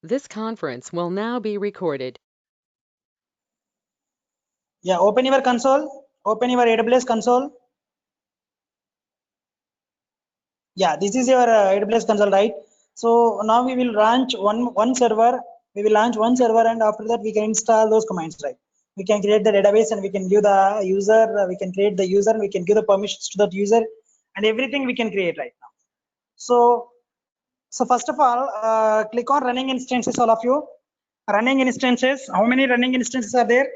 This conference will now be recorded. Yeah, open your console, open your AWS console. Yeah, this is your AWS console, right? So now we will launch one server. We will launch one server, and after that we can install those commands, right? We can create the database, and we can give the user. We can create the user, and we can give the permissions to that user, and everything we can create right now. So first of all, click on running instances, all of you. Running instances. How many running instances are there?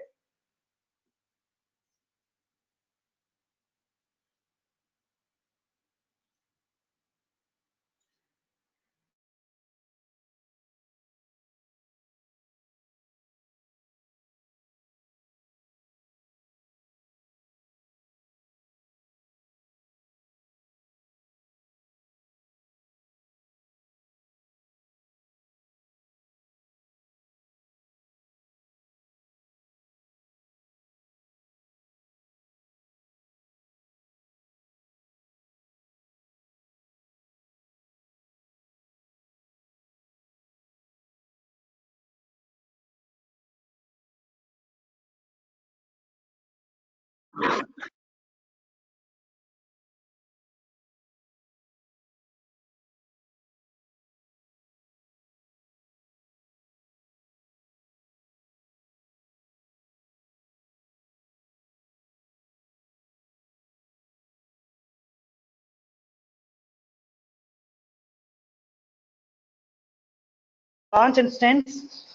Launch instance.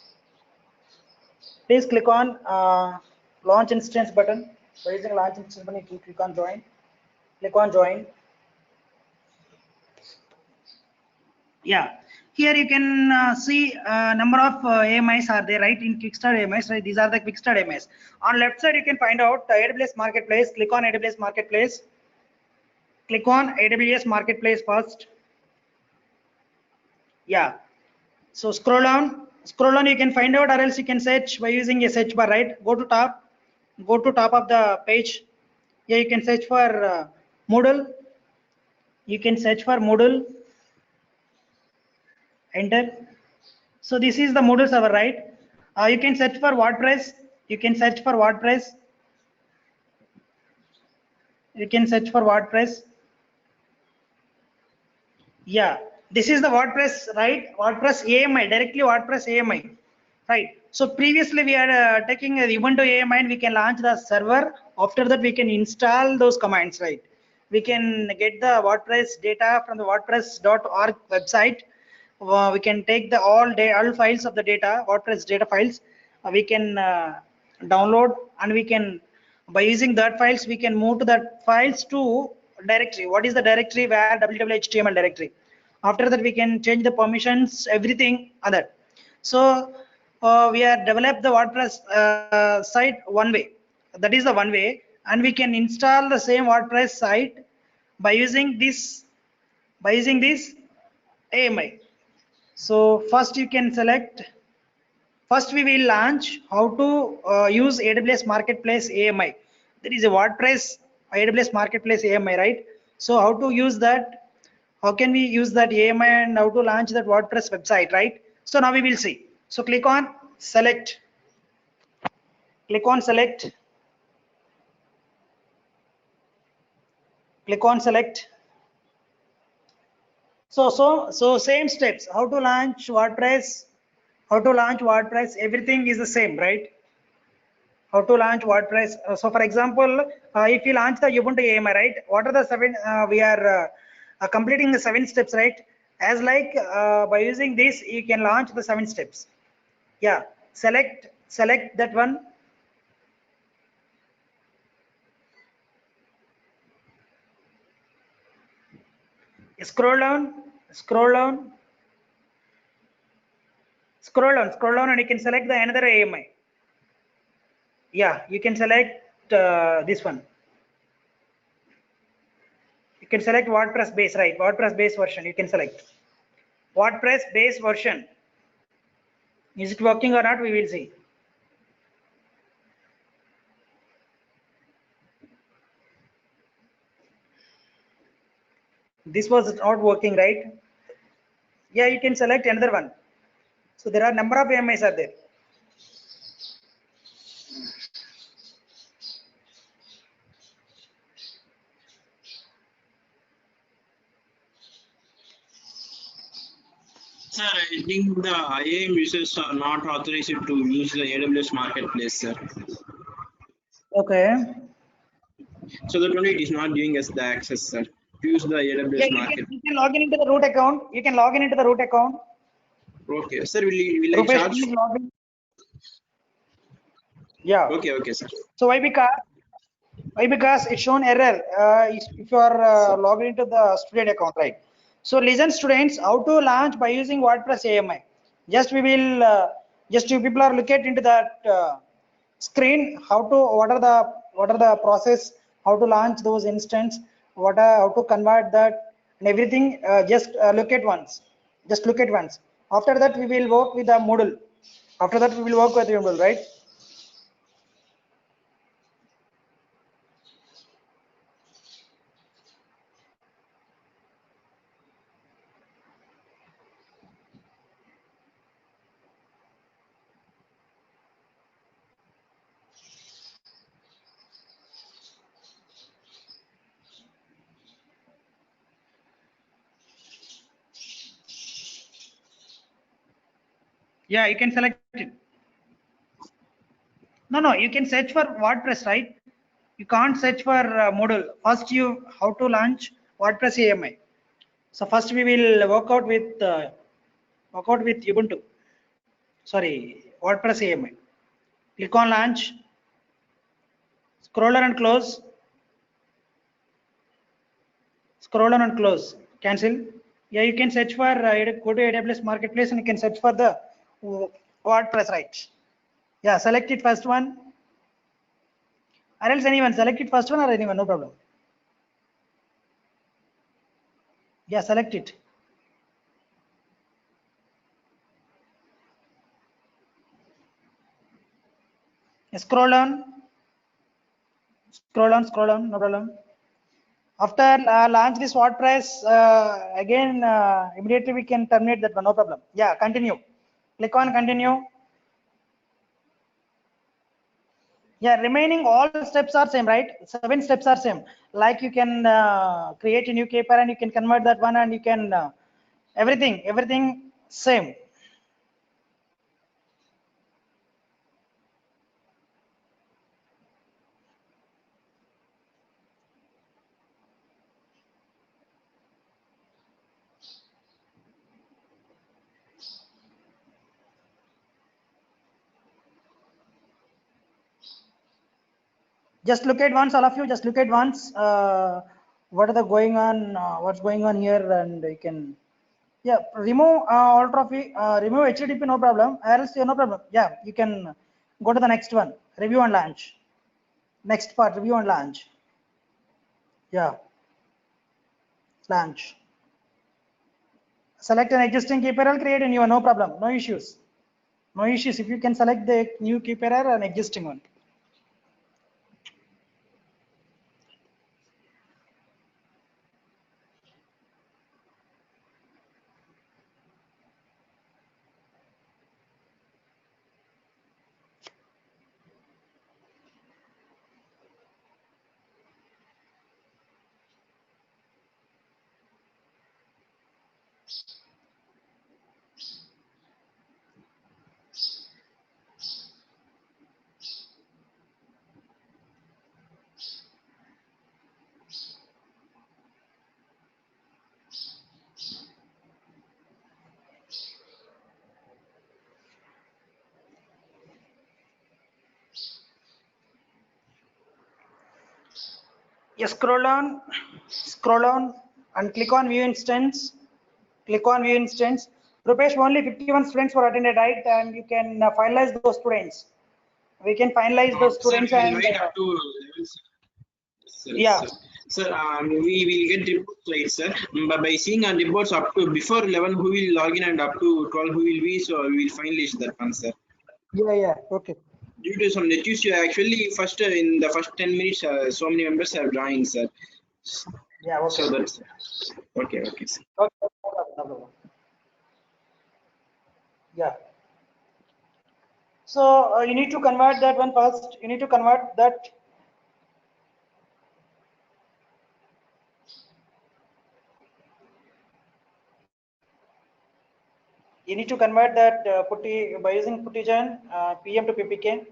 Please click on launch instance button. By using launch instance button, you click on join. Click on join. Yeah, here you can see number of AMIs are there, right? In Kickstart AMIs, right? These are the Kickstart AMIs. On left side, you can find out the AWS Marketplace. Click on AWS Marketplace. Click on AWS Marketplace first. Yeah. So scroll down, you can find out, or else you can search by using a search bar, right? Go to top of the page. Yeah, you can search for Moodle. You can search for Moodle, enter. So this is the Moodle server, right? You can search for WordPress. You can search for WordPress. You can search for WordPress. Yeah, this is the WordPress, right? WordPress AMI, directly WordPress AMI, right? So previously we are taking a Ubuntu AMI and we can launch the server. After that we can install those commands, right? We can get the WordPress data from the WordPress.org website. We can take the all files of the data, WordPress data files. We can download, and we can, by using that files, we can move to that files to directory. What is the directory? Where www.html directory. After that we can change the permissions, everything other. So we are developed the WordPress site one way. That is the one way, and we can install the same WordPress site by using this AMI. So first you can select. First we will launch how to use AWS Marketplace AMI. There is a WordPress AWS Marketplace AMI, right? So how to use that? How can we use that AMI and how to launch that WordPress website, right? So now we will see. So click on select. Click on select. Click on select. So same steps. How to launch WordPress? How to launch WordPress? Everything is the same, right? How to launch WordPress. So for example, if you launch the Ubuntu AMI, right? What are the seven? We are completing the 7 steps, right? As like by using this, you can launch the 7 steps. Yeah, select that one. Scroll down, scroll down, scroll down, and you can select the another AMI. Yeah, you can select this one. You can select WordPress base, right? WordPress base version. You can select WordPress base version. Is it working or not? We will see. This was not working, right? Yeah, you can select another one. So there are number of AMIs are there. Sir, I think the IAM users are not authorized to use the AWS marketplace, sir. Okay. So that only it is not giving us the access, sir, to use the AWS Yeah, market. you can log in into the root account. You can log in into the root account. Okay, sir, will I Rupesh, charge? please log in. Yeah. Okay, sir. So why because it's shown error if you are logged into the student account, right? So listen, students, how to launch by using WordPress AMI. Just we will just you people are looking into that screen. What are the process? How to launch those instance? How to convert that and everything? Just look at once. Just look at once. After that, we will work with the Moodle. After that, we will work with the Moodle, right? Yeah, you can select it. No, you can search for WordPress, right? You can't search for Moodle. First, how to launch WordPress AMI. So first we will work out with Ubuntu. Sorry, WordPress AMI. Click on launch. Scroll down and close. Scroll down and close. Cancel. Yeah, you can search for go to AWS Marketplace and you can search for the WordPress, right? Yeah, select it first one. Or else anyone select it first one or anyone, no problem. Yeah, select it. Scroll down, scroll down, no problem. After launch this WordPress, again, immediately we can terminate that one, no problem. Yeah, continue. Click on continue. Yeah, remaining all steps are same, right? 7 steps are same. Like you can create a new paper and you can convert that one and you can, everything same. Just look at once, all of you, just look at once, what are the going on, what's going on here, and you can, yeah, remove all trophy, remove HTTP, no problem, else no problem. Yeah, you can go to the next one, review and launch. Next part, review and launch. Yeah, launch. Select an existing KPRL, create a new one, no problem, no issues. No issues if you can select the new KPRL and existing one. Yes, scroll down and click on view instance. Click on view instance. Rupesh, only 51 students were attended, right? And you can finalize those students. We can finalize those Sir, students we will and wait up to level, sir. yeah. Sir, we will get reports later, sir. But by seeing our reports up to before 11, who will log in and up to 12, who will be, so we will finalize that one, sir. Yeah, okay. Due to some net issue, actually, first in the first 10 minutes, so many members have joined, sir. Yeah, okay. So that's okay, sir. Okay, no problem. Yeah. So you need to convert that one first. You need to convert that. You need to convert that putty by using puttygen PM to PPK.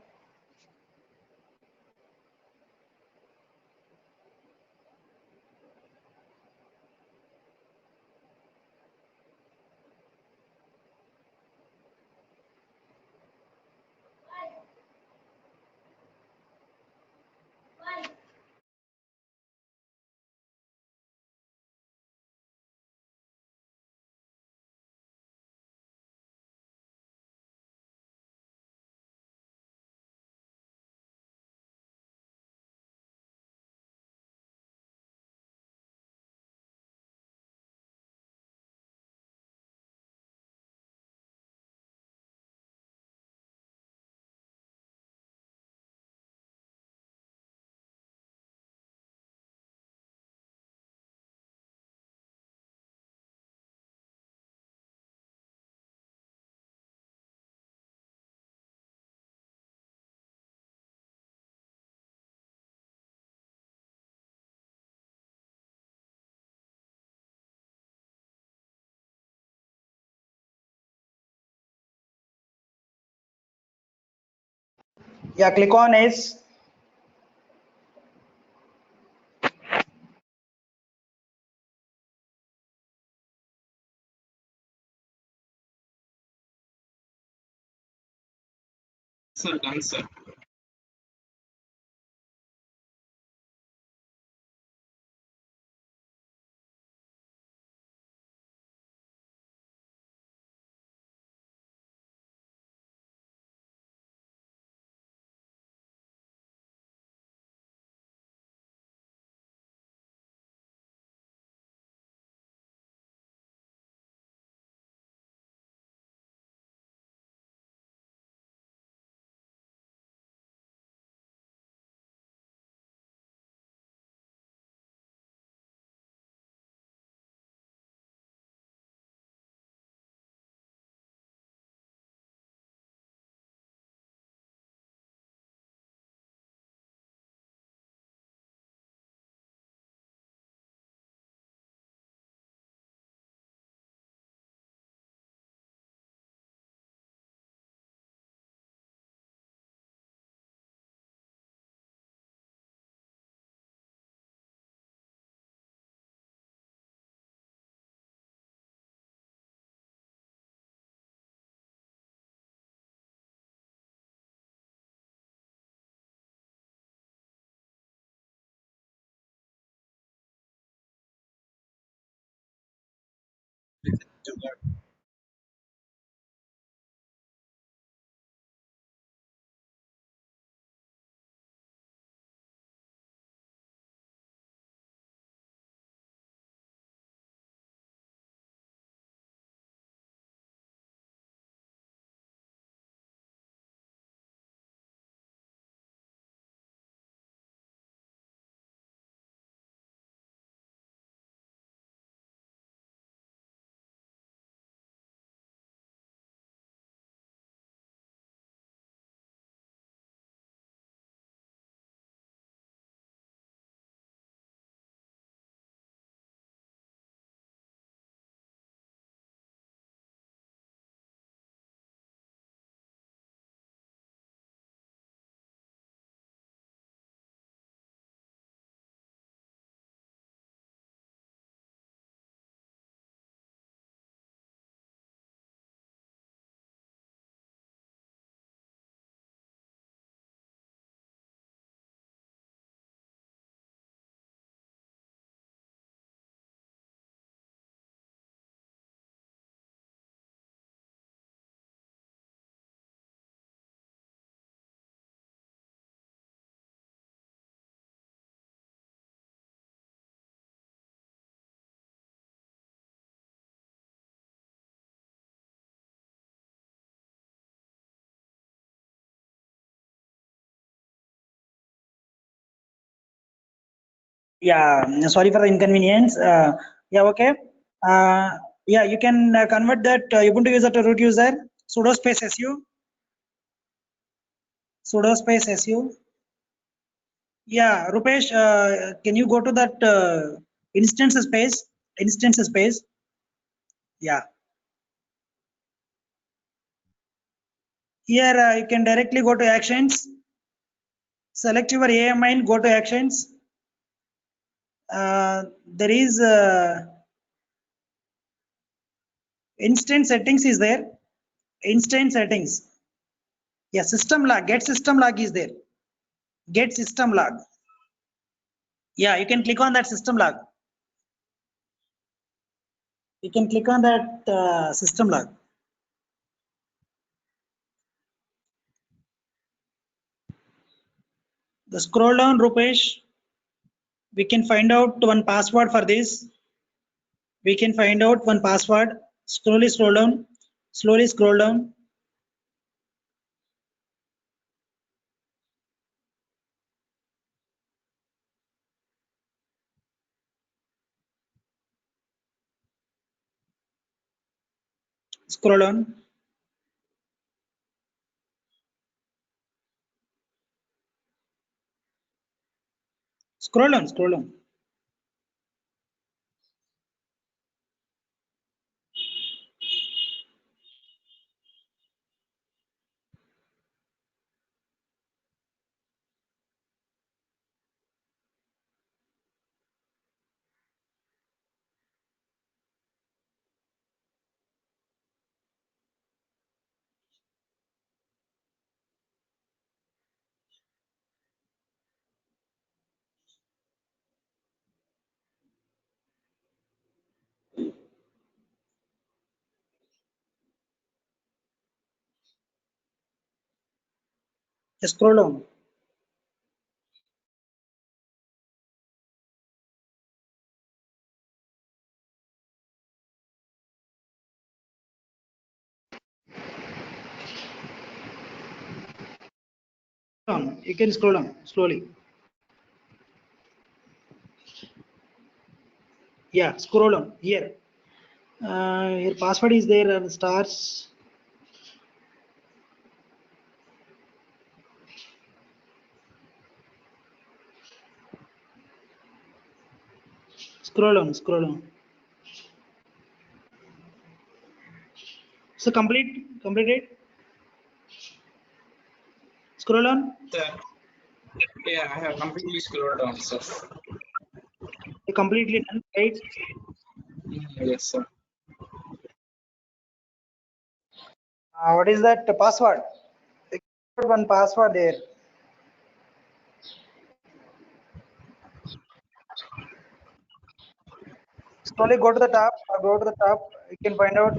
Yeah, click on S. Sir, done, sir. Yeah, sorry for the inconvenience. Yeah, okay. Yeah, you can convert that Ubuntu user to root user, sudo space su. sudo space su. Yeah, Rupesh, can you go to that instance space? Instance space. Yeah. Here you can directly go to actions. Select your AMI, go to actions. There is instance settings is there. Instance settings. Yeah, system log. Get system log is there. Get system log. Yeah, you can click on that system log. You can click on that system log. The scroll down, Rupesh. We can find out one password for this. We can find out one password. Slowly scroll down. Slowly scroll down. Scroll down. Scroll down. Scroll down. Just scroll down. You can scroll down slowly. Yeah, scroll down here. Your password is there and stars. Scroll down. Scroll down. So complete it. Scroll down. Sir. Yeah, I have completely scrolled down, sir. You completely done, right? Yes, sir. What is that password? Put one password there. Slowly go to the top. Go to the top. You can find out.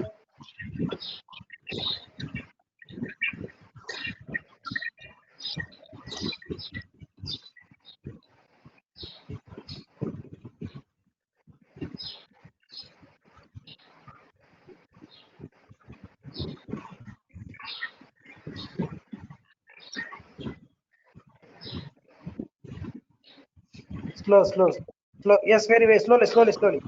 Slow, slow, slow. Yes, very slowly, slowly, slowly.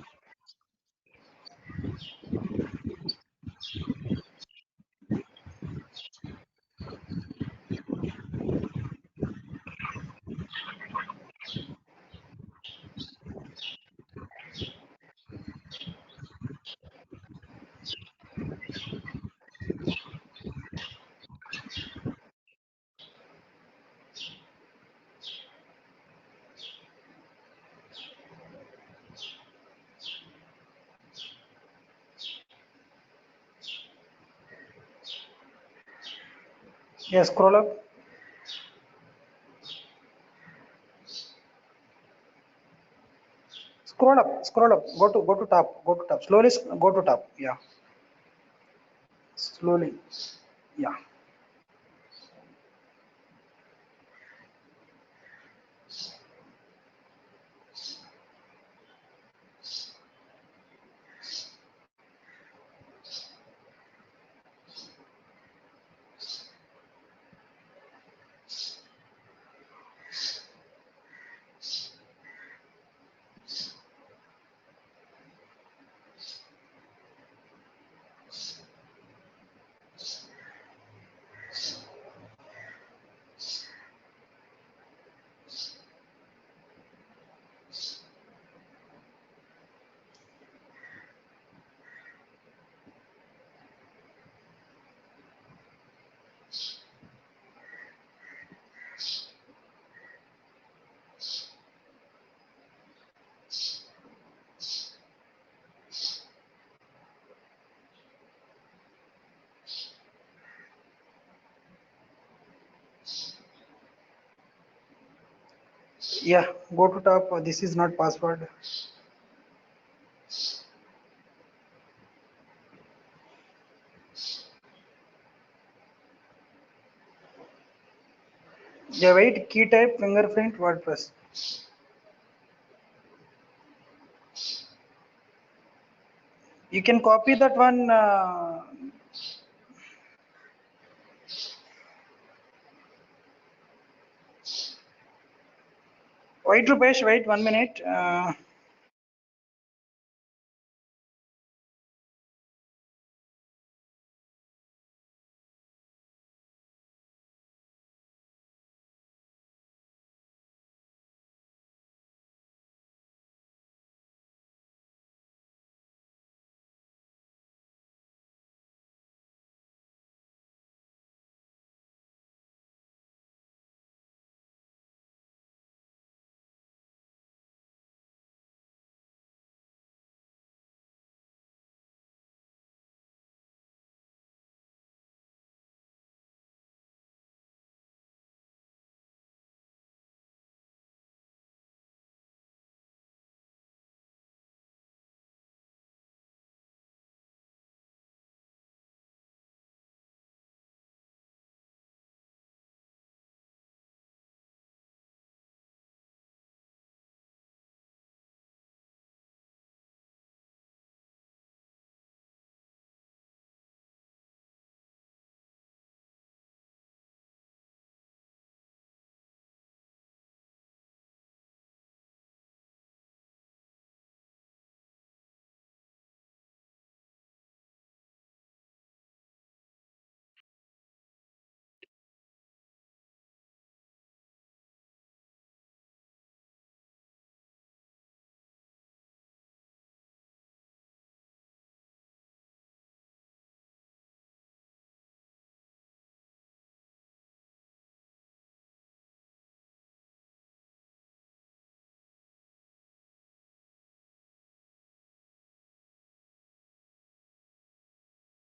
Yes, scroll up. Scroll up. Scroll up. Go to top. Go to top. Slowly go to top. Yeah. Slowly. Yeah. Yeah, go to top. This is not password. Yeah, wait. Key type fingerprint WordPress. You can copy that one. Wait, Rupesh. Wait 1 minute.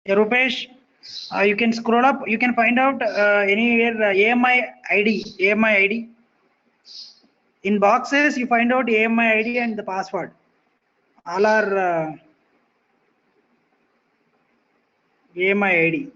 Yeah, Rupesh, you can scroll up. You can find out anywhere AMI ID. AMI ID. In boxes, you find out AMI ID and the password. All are AMI ID.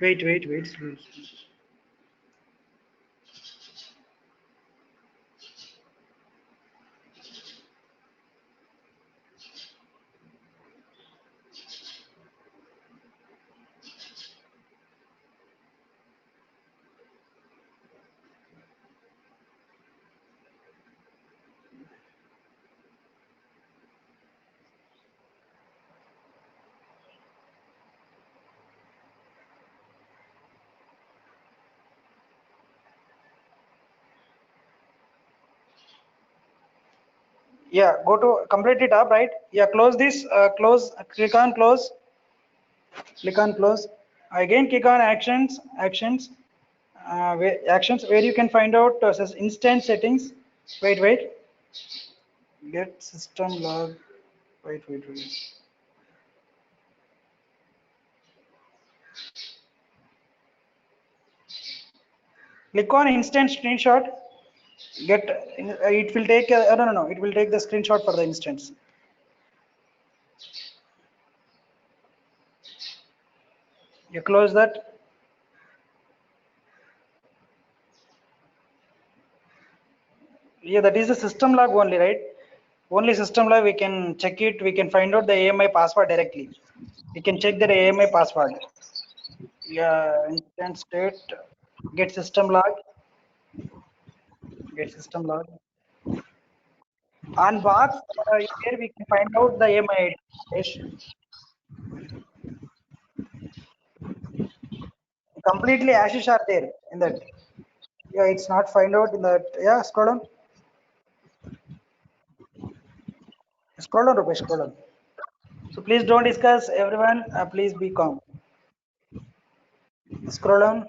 Wait, wait, wait. Yeah, go to complete it up, right? Yeah, close this. Close. Click on close. Click on close. Again, click on actions. Actions where you can find out says instant settings. Wait, wait. Get system log. Wait, wait, wait. Click on instant screenshot. Get it will take no, it will take the screenshot for the instance. You close that. Yeah, that is the system log only, right? Only system live we can check it. We can find out the AMI password directly. We can check the AMI password. Yeah, instant state. Get system log. Get system log. On box here we can find out the AMI ID. Yes. Completely ashes are there in that. Yeah, it's not find out in that. Yeah, scroll down. Scroll down, Rupesh, scroll down. So please don't discuss, everyone. Please be calm. Scroll down.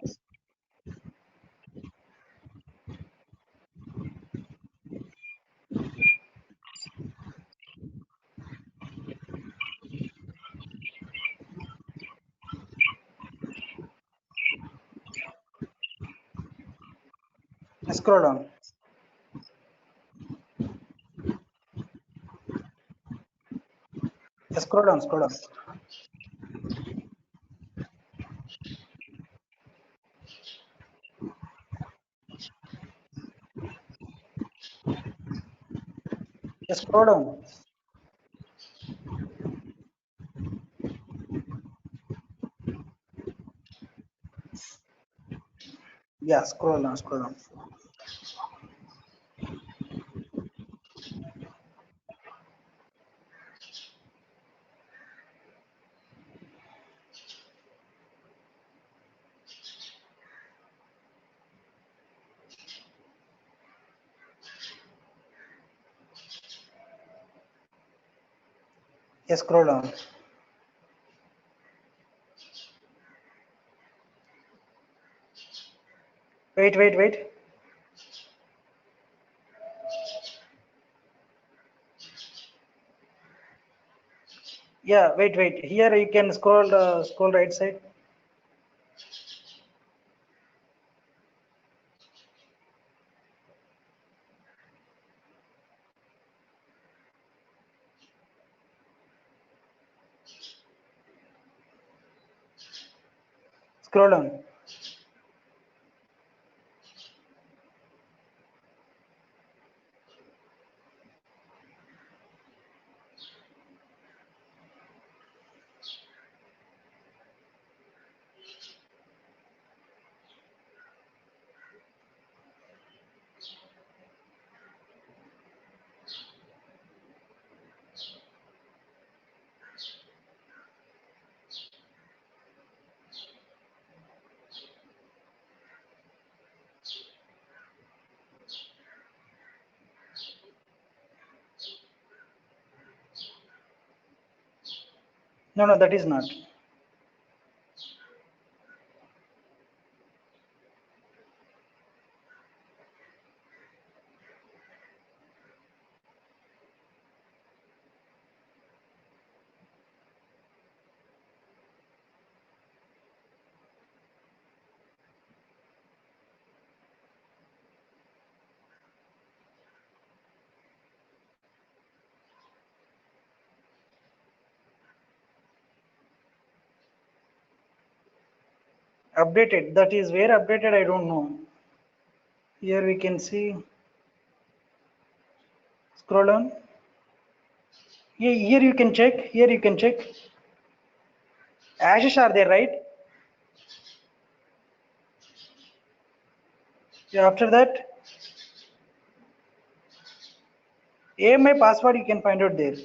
Scroll down. Scroll down. Scroll down. Scroll down. Yeah, scroll down. Scroll down. Yeah, scroll down. Wait, wait, wait. Yeah, wait, wait. Here you can scroll scroll right side. Scroll down. No, no, that is not. Updated. That is where updated. I don't know. Here we can see. Scroll down. Here you can check. Here you can check. Ashes are there, right? Yeah, after that, AMI password you can find out there.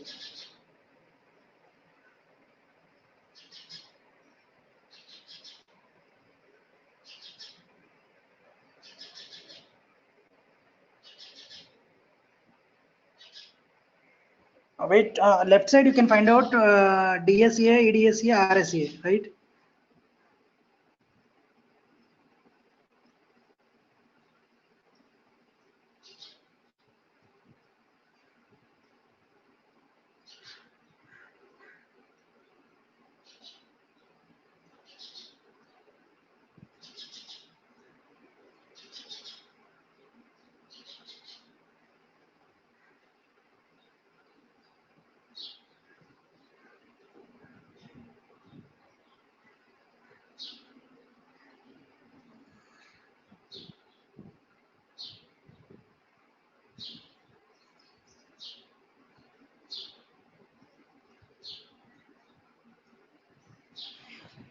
Wait, left side you can find out DSA, EDSA, RSA, right?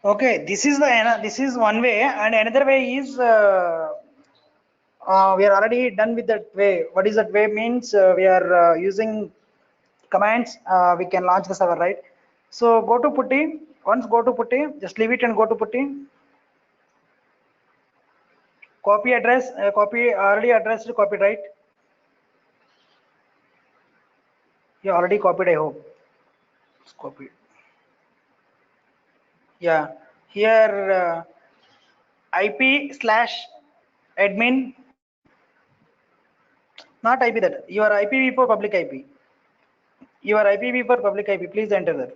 Okay, this is one way, and another way is we are already done with that way. What is that way means? We are using commands. We can launch the server, right? So go to putty. Once go to putty, just leave it and go to putty. Copy address. Copy already addressed. Copied, right? You already copied, I hope. It's copied. Yeah. Here IP slash admin. Not IP that. Your IPv for public IP. Your IPv for public IP. Please enter that.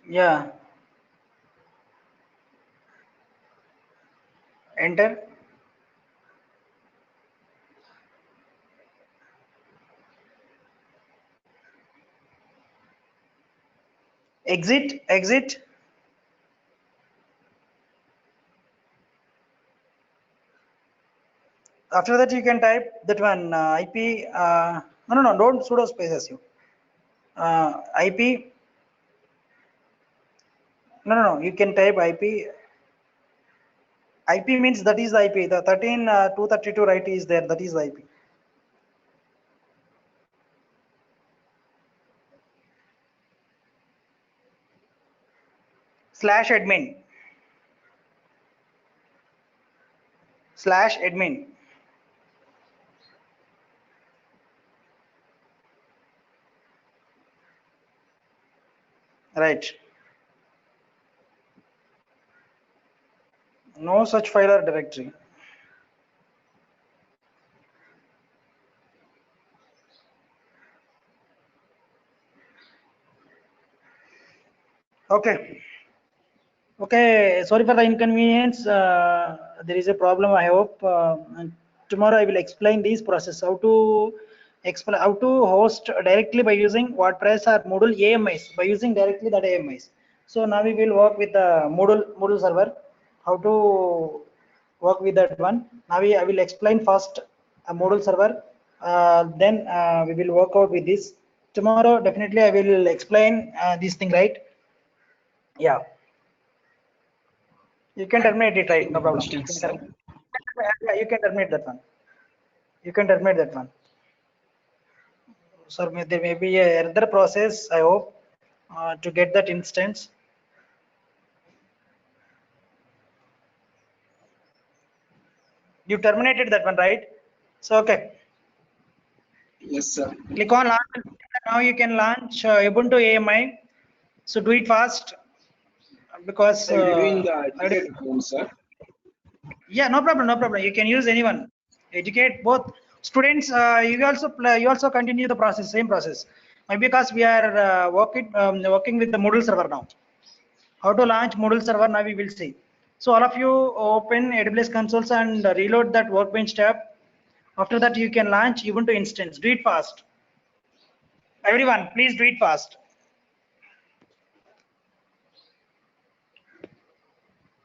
Yeah. Enter. Exit. Exit. After that, you can type that one IP. No, don't sudo spaces you. IP. No. You can type IP. IP means that is the IP. The 13.232 right is there. That is the IP. Slash admin. Slash admin. Right. No such file or directory. Okay. Okay. Sorry for the inconvenience. There is a problem, I hope. And tomorrow I will explain this process. How to explain how to host directly by using WordPress or Moodle AMIs by using directly that AMIs. So now we will work with the Moodle server. How to work with that one. Now I will explain first a Moodle server. Then we will work out with this. Tomorrow definitely I will explain this thing, right? Yeah. You can terminate it, right? No problem. You can terminate. Yeah, you can terminate that one. You can terminate that one. So there may be a other process, I hope, to get that instance. You terminated that one, right? So okay. Yes, sir. Click on launch. Now you can launch Ubuntu AMI. So do it fast because I will do in the already. educate room, sir. Yeah, no problem, no problem. You can use anyone. Educate both students. You also continue the process, same process. Maybe because we are working with the Moodle server now. How to launch Moodle server now we will see. So all of you open AWS consoles and reload that Workbench tab. After that you can launch Ubuntu instance. Do it fast. Everyone, please do it fast.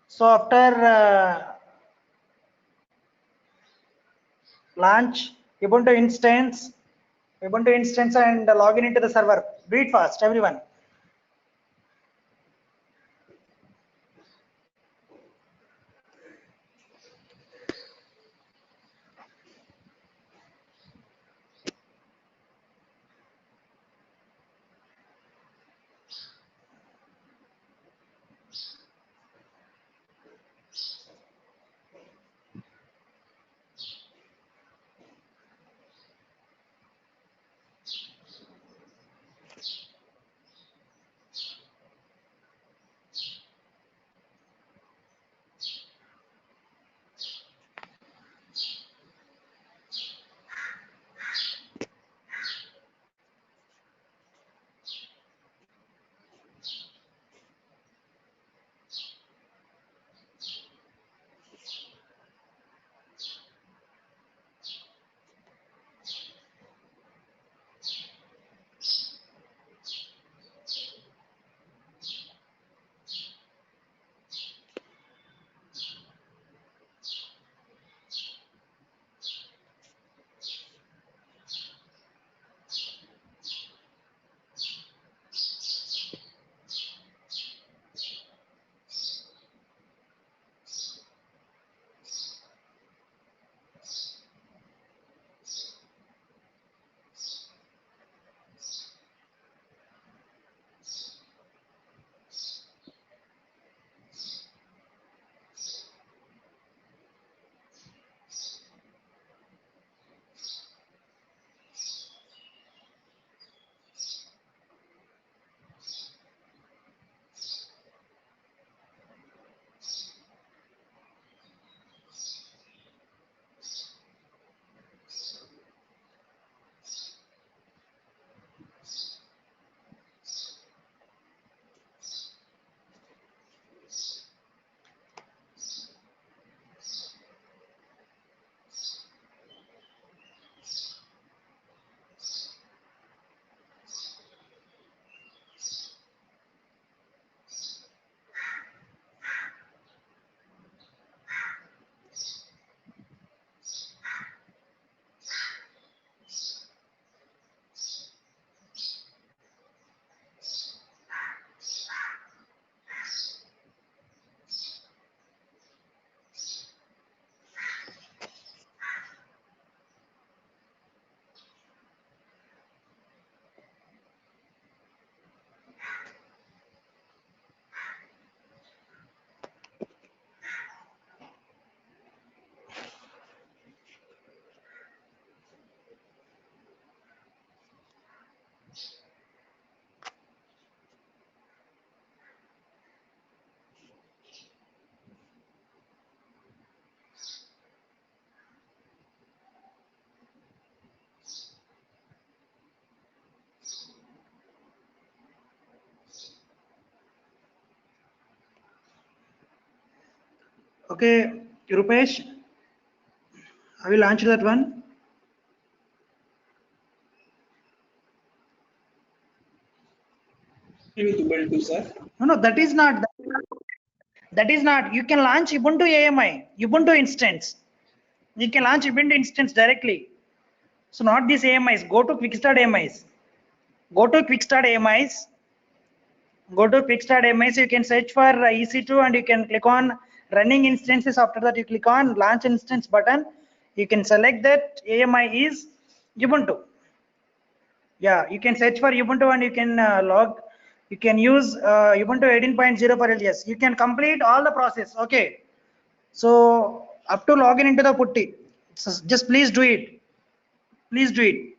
So after launch Ubuntu instance and login into the server. Do it fast, everyone. Okay, Rupesh, I will launch that one. With Ubuntu, sir. No, that is not. That is not. You can launch Ubuntu AMI, Ubuntu instance. You can launch Ubuntu instance directly. So not these AMIs. Go to Quickstart AMIs. Go to Quickstart AMIs. Go to Quickstart AMIs. You can search for EC2 and you can click on running instances. After that, you click on launch instance button. You can select that AMI is Ubuntu. Yeah, you can search for Ubuntu and you can log. You can use Ubuntu 18.0 for LTS. You can complete all the process. Okay. So up to login into the putty. So just please do it. Please do it.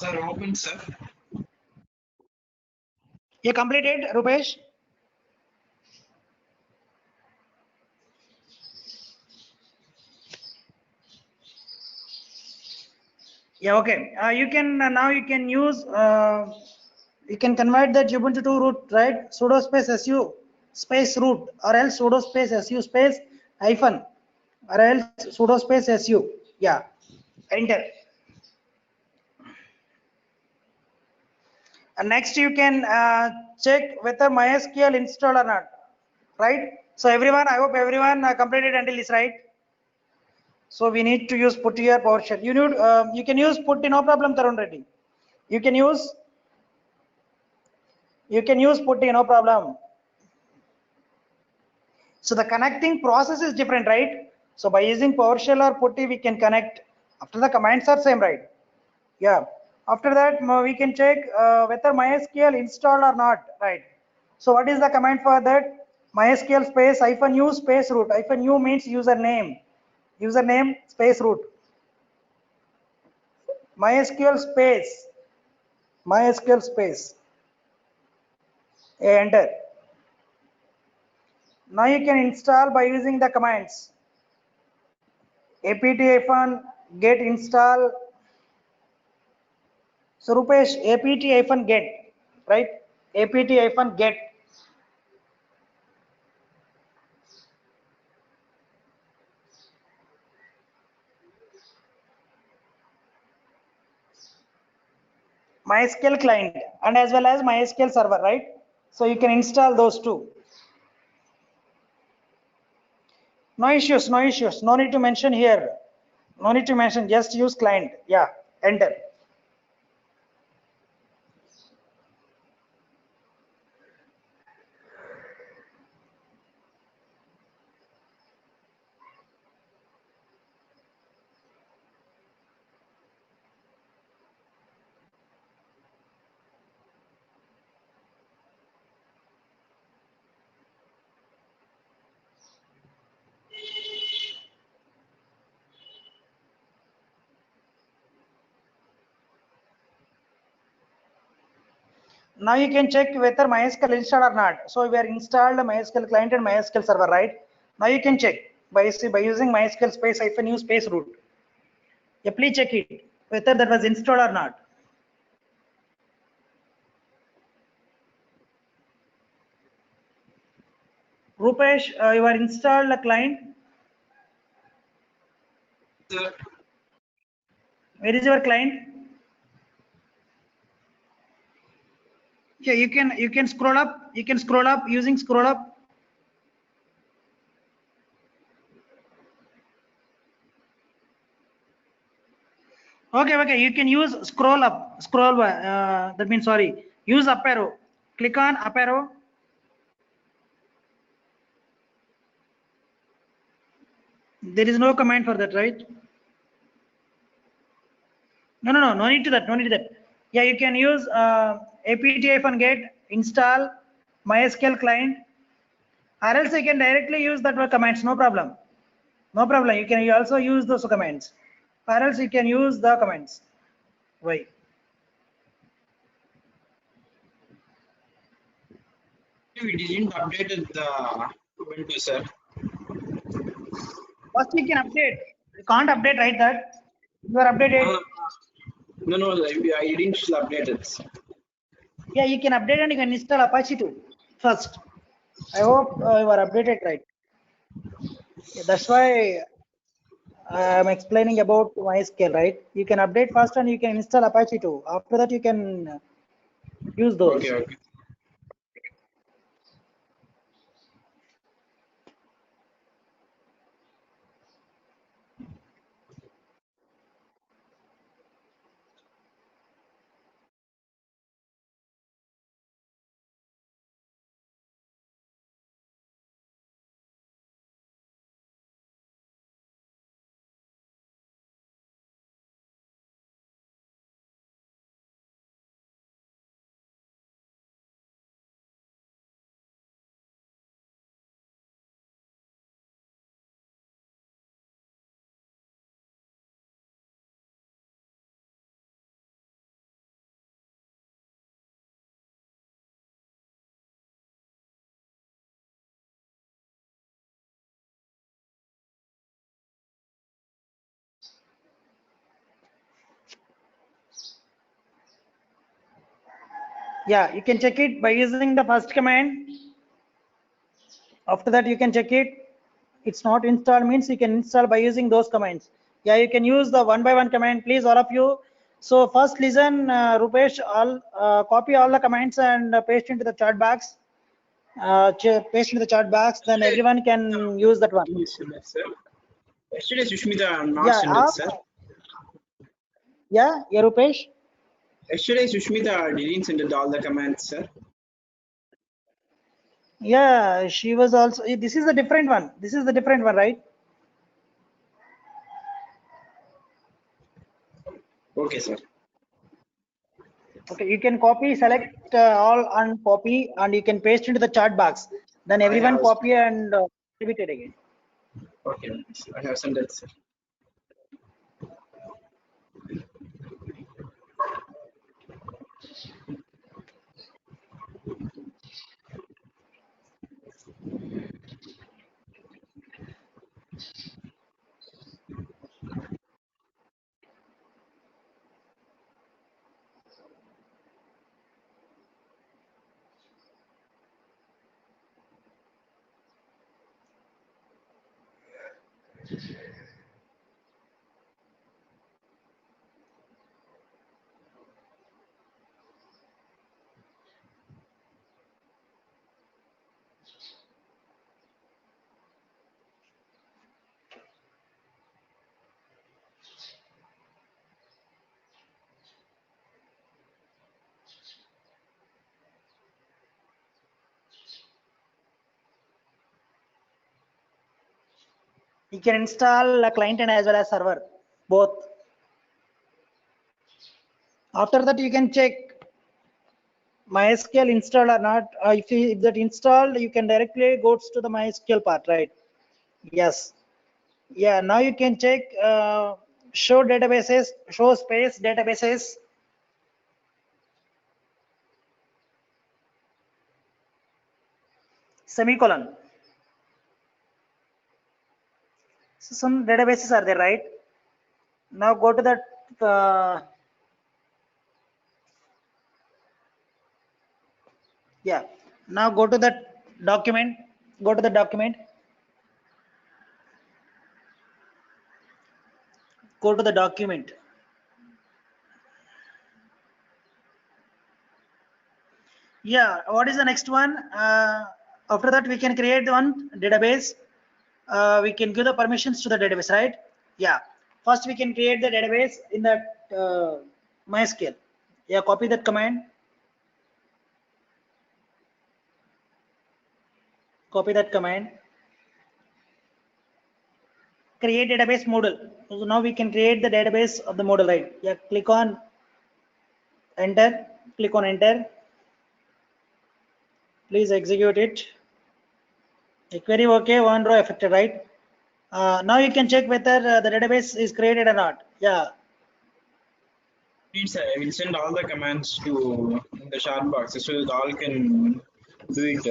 Sir, open, sir. You completed, Rupesh? Yeah, okay. You can now you can use you can convert that Ubuntu to root, right? Sudo space su space root or else sudo space su space hyphen or else sudo space su. Yeah, enter. And next you can check whether MySQL installed or not, right? So everyone, I hope everyone completed until this, right? So we need to use put here PowerShell. You can use put no problem, Tarun Reddy. You can use putty, no problem. So the connecting process is different, right? So by using PowerShell or putty, we can connect. After the commands are same, right? Yeah. After that, we can check whether MySQL installed or not, right? So what is the command for that? MySQL space -u space root. -u means username. Username space root. MySQL space. MySQL space. Enter. Now you can install by using the commands apt-get install. So Rupesh, apt-get, right? apt-get. MySQL client and as well as MySQL server, right? So you can install those two. No issues, no issues. No need to mention here. No need to mention, just use client. Yeah, enter. Now you can check whether MySQL installed or not. So we are installed MySQL client and MySQL server, right? Now you can check by using MySQL space -u space root. Yeah, please check it whether that was installed or not. Rupesh, you are installed a client. Sir, Where is your client? Yeah, you can scroll up. You can scroll up using scroll up. Okay. You can use scroll up. Scroll. That means sorry. Use up arrow. Click on up arrow. There is no command for that, right? No need to that. No need to that. Yeah, you can use apt-get install MySQL client, or else you can directly use that commands. No problem. No problem. You can also use those commands, or else you can use the commands. Why? we didn't update the Ubuntu, sir. First you can update. You can't update, right? That you are updated. No, I didn't update it. Yeah, you can update and you can install Apache too. First, I hope you are updated, right? Yeah, that's why I'm explaining about MySQL, right? You can update first and you can install Apache too. After that, you can use those. Okay. Yeah, you can check it by using the first command. After that, you can check it. It's not installed means you can install by using those commands. Yeah, you can use the one by one command, please, all of you. So first listen, Rupesh, all copy all the commands and paste into the chat box. Paste into the chat box, then everyone can use that one. Sir. Yesterday, Sushmita not Yeah, sent it, sir. yeah, Rupesh. Yesterday, Sushmita didn't send it all the commands, sir. Yeah, she was also. This is the different one. This is the different one, right? Okay, sir. Okay, you can copy, select all and copy, and you can paste into the chat box. Then I everyone have. copy and repeat it again. Okay, I have sent it, sir. You can install a client and as well as server, both. After that, you can check MySQL installed or not. If that installed, you can directly go to the MySQL part, right? Yes. Yeah. Now you can check show databases, show space databases. semicolon. So some databases are there, right? Now go to that yeah, now go to that document, go to the document, go to the document. Yeah, what is the next one? After that we can create one database. We can give the permissions to the database, right? Yeah, first we can create the database in that MySQL. Yeah, copy that command, copy that command, create database model. So now we can create the database of the model, right? Yeah, click on enter, click on enter, please execute it. A query okay, one row affected, right? Now you can check whether the database is created or not. Yeah, Means I will send all the commands to the chat box so that all can do it.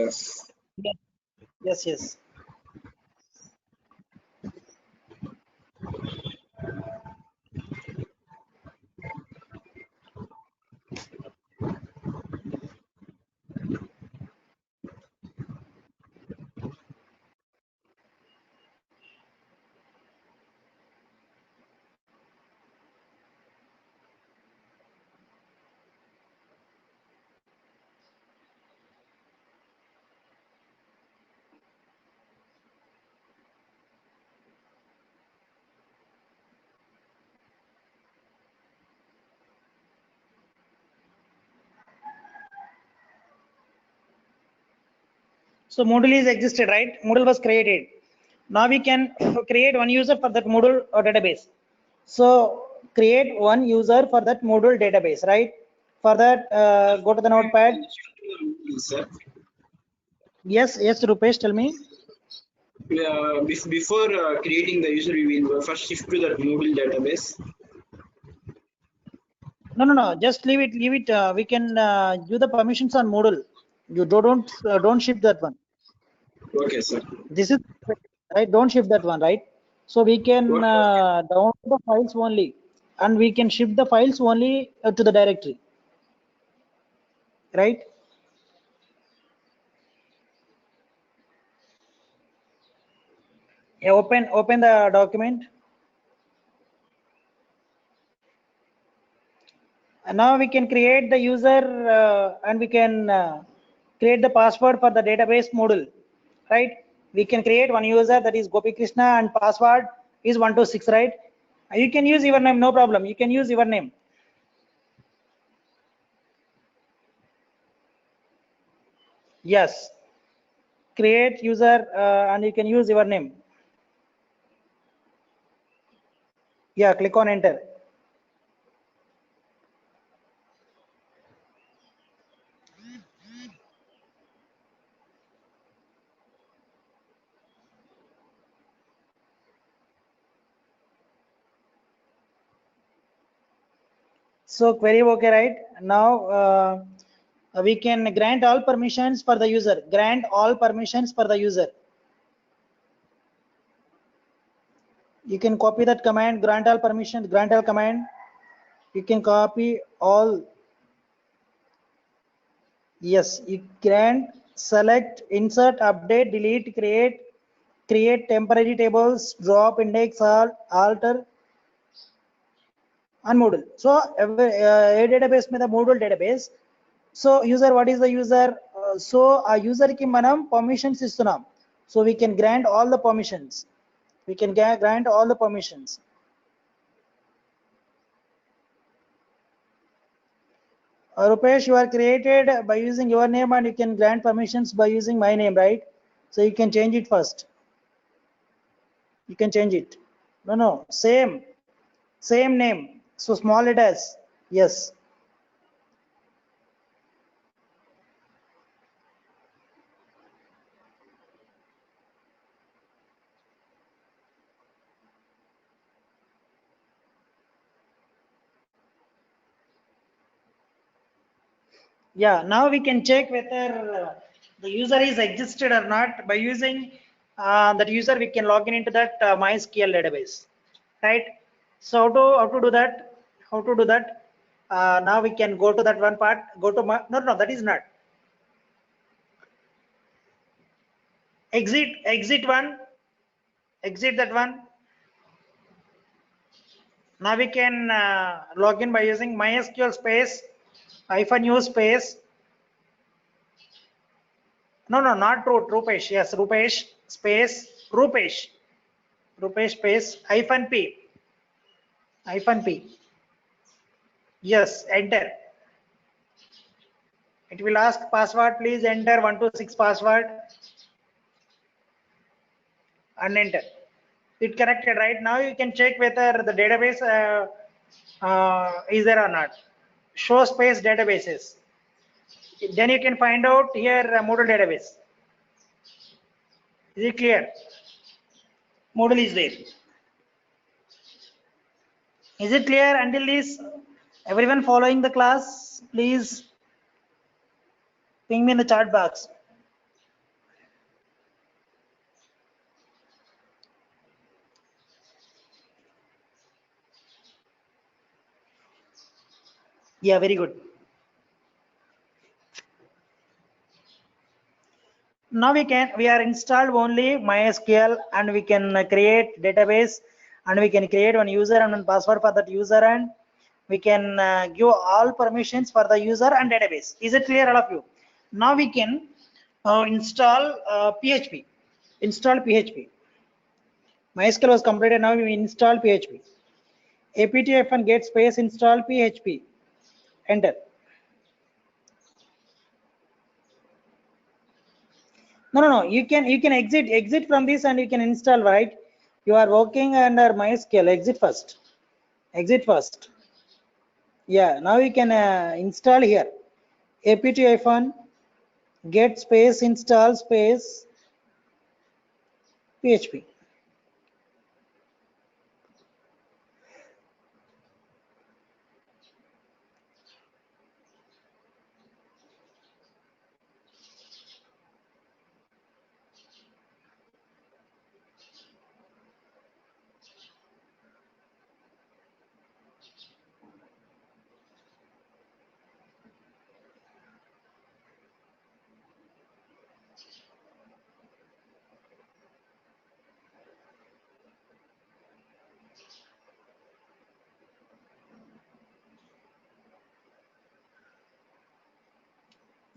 yes, yes. So Moodle is existed, right? Moodle was created. Now we can create one user for that Moodle or database. So create one user for that Moodle database, right? For that, go to the notepad. Sir, Yes, yes, Rupesh, tell me. before creating the user, we will first shift to that Moodle database. No. Just leave it, leave it. We can give the permissions on Moodle. You don't shift that one. Okay, sir. This is right. Don't shift that one, right? So we can Okay. download the files only, and we can shift the files only to the directory, right? Yeah, open the document. And now we can create the user and we can create the password for the database module, right? We can create one user, that is Gopi Krishna, and password is 126, right? You can use your name, no problem. You can use your name. Yes. Create user and you can use your name. Yeah, click on enter. So query okay, right? Now we can grant all permissions for the user. Grant all permissions for the user. You can copy that command, grant all permissions, grant all command. You can copy all. Yes, you grant, select, insert, update, delete, create temporary tables, drop, index, alter, and module. So a database में the module database. So user, what is the user? So a user ki manam permissions istunam. So we can grant all the permissions. We can grant all the permissions. Rupesh, you are created by using your name and you can grant permissions by using my name, right? So you can change it first. You can change it. No, same name. So small letters. Yes. Yeah, now we can check whether the user is existed or not. By using that user, we can log in into that MySQL database, right? So how to do that? How to do that? Now we can go to that one part. Go to no, that is not. Exit one. Exit that one. Now we can log in by using MySQL space -u space. No, not root. Rupesh. Yes, Rupesh space Rupesh. Rupesh space -p. -p. Yes, enter. It will ask password. Please enter 126 password and enter. It corrected, right? Now you can check whether the database is there or not. Show space databases. Then you can find out here Moodle database. Is it clear? Moodle is there. Is it clear until this? Everyone following the class, please ping me in the chat box. Yeah, very good. Now we are installed only MySQL and we can create database and we can create one user and one password for that user and we can give all permissions for the user and database. Is it clear all of you? Now we can install PHP. Install PHP. MySQL was completed. Now we install PHP. apt-get get space install PHP. Enter. No. You can exit from this and you can install, right? You are working under MySQL. Exit first. Exit first. Yeah. Now you can install here. apt-get space install space PHP.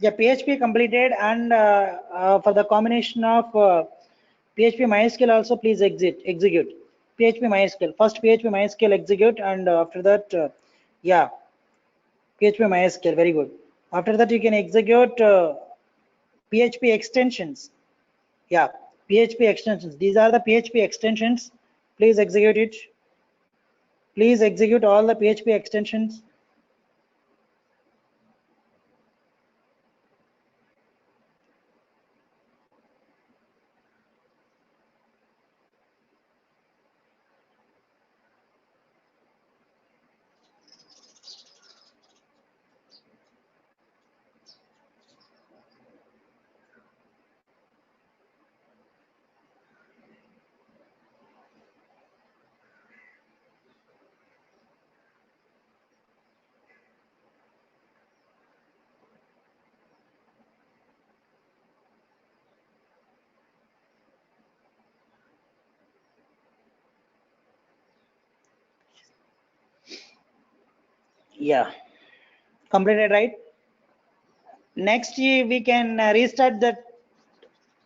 Yeah, PHP completed and for the combination of PHP MySQL also please execute PHP MySQL. First PHP MySQL execute and after that yeah, PHP MySQL, very good. After that you can execute PHP extensions. Yeah, PHP extensions. These are the PHP extensions. Please execute it. Please execute all the PHP extensions. Yeah, completed, right? Next we can restart the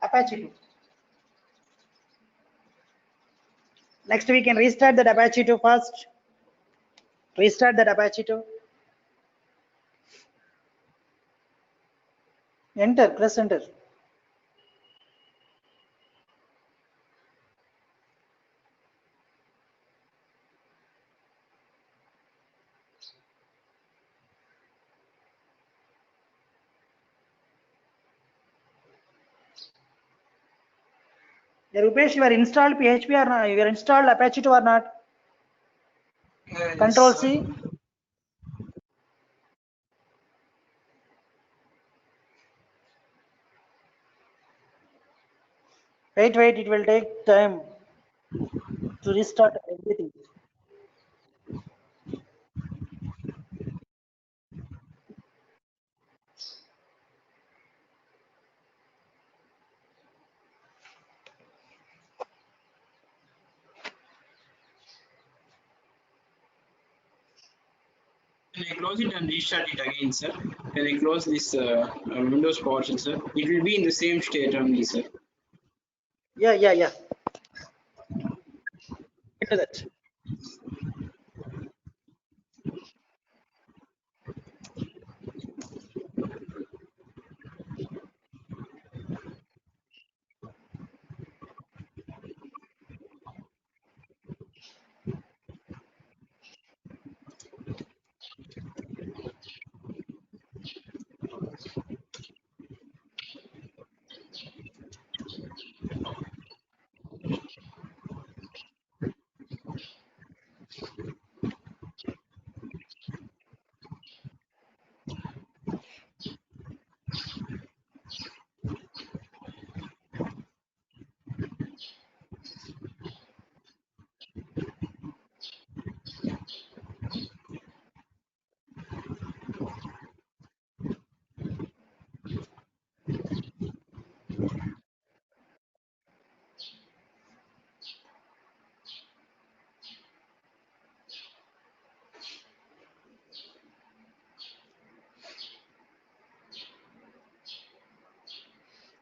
Apache 2. Next we can restart that Apache 2 first. Restart that Apache 2. Enter, press enter. Yeah, Rupesh, you are installed PHP or not? You are installed Apache 2 or not? Control Yes, C. Wait, it will take time to restart everything. Can I close it and restart it again, sir? Can I close this Windows PowerShell, sir? It will be in the same state only, sir. Yeah. Into that.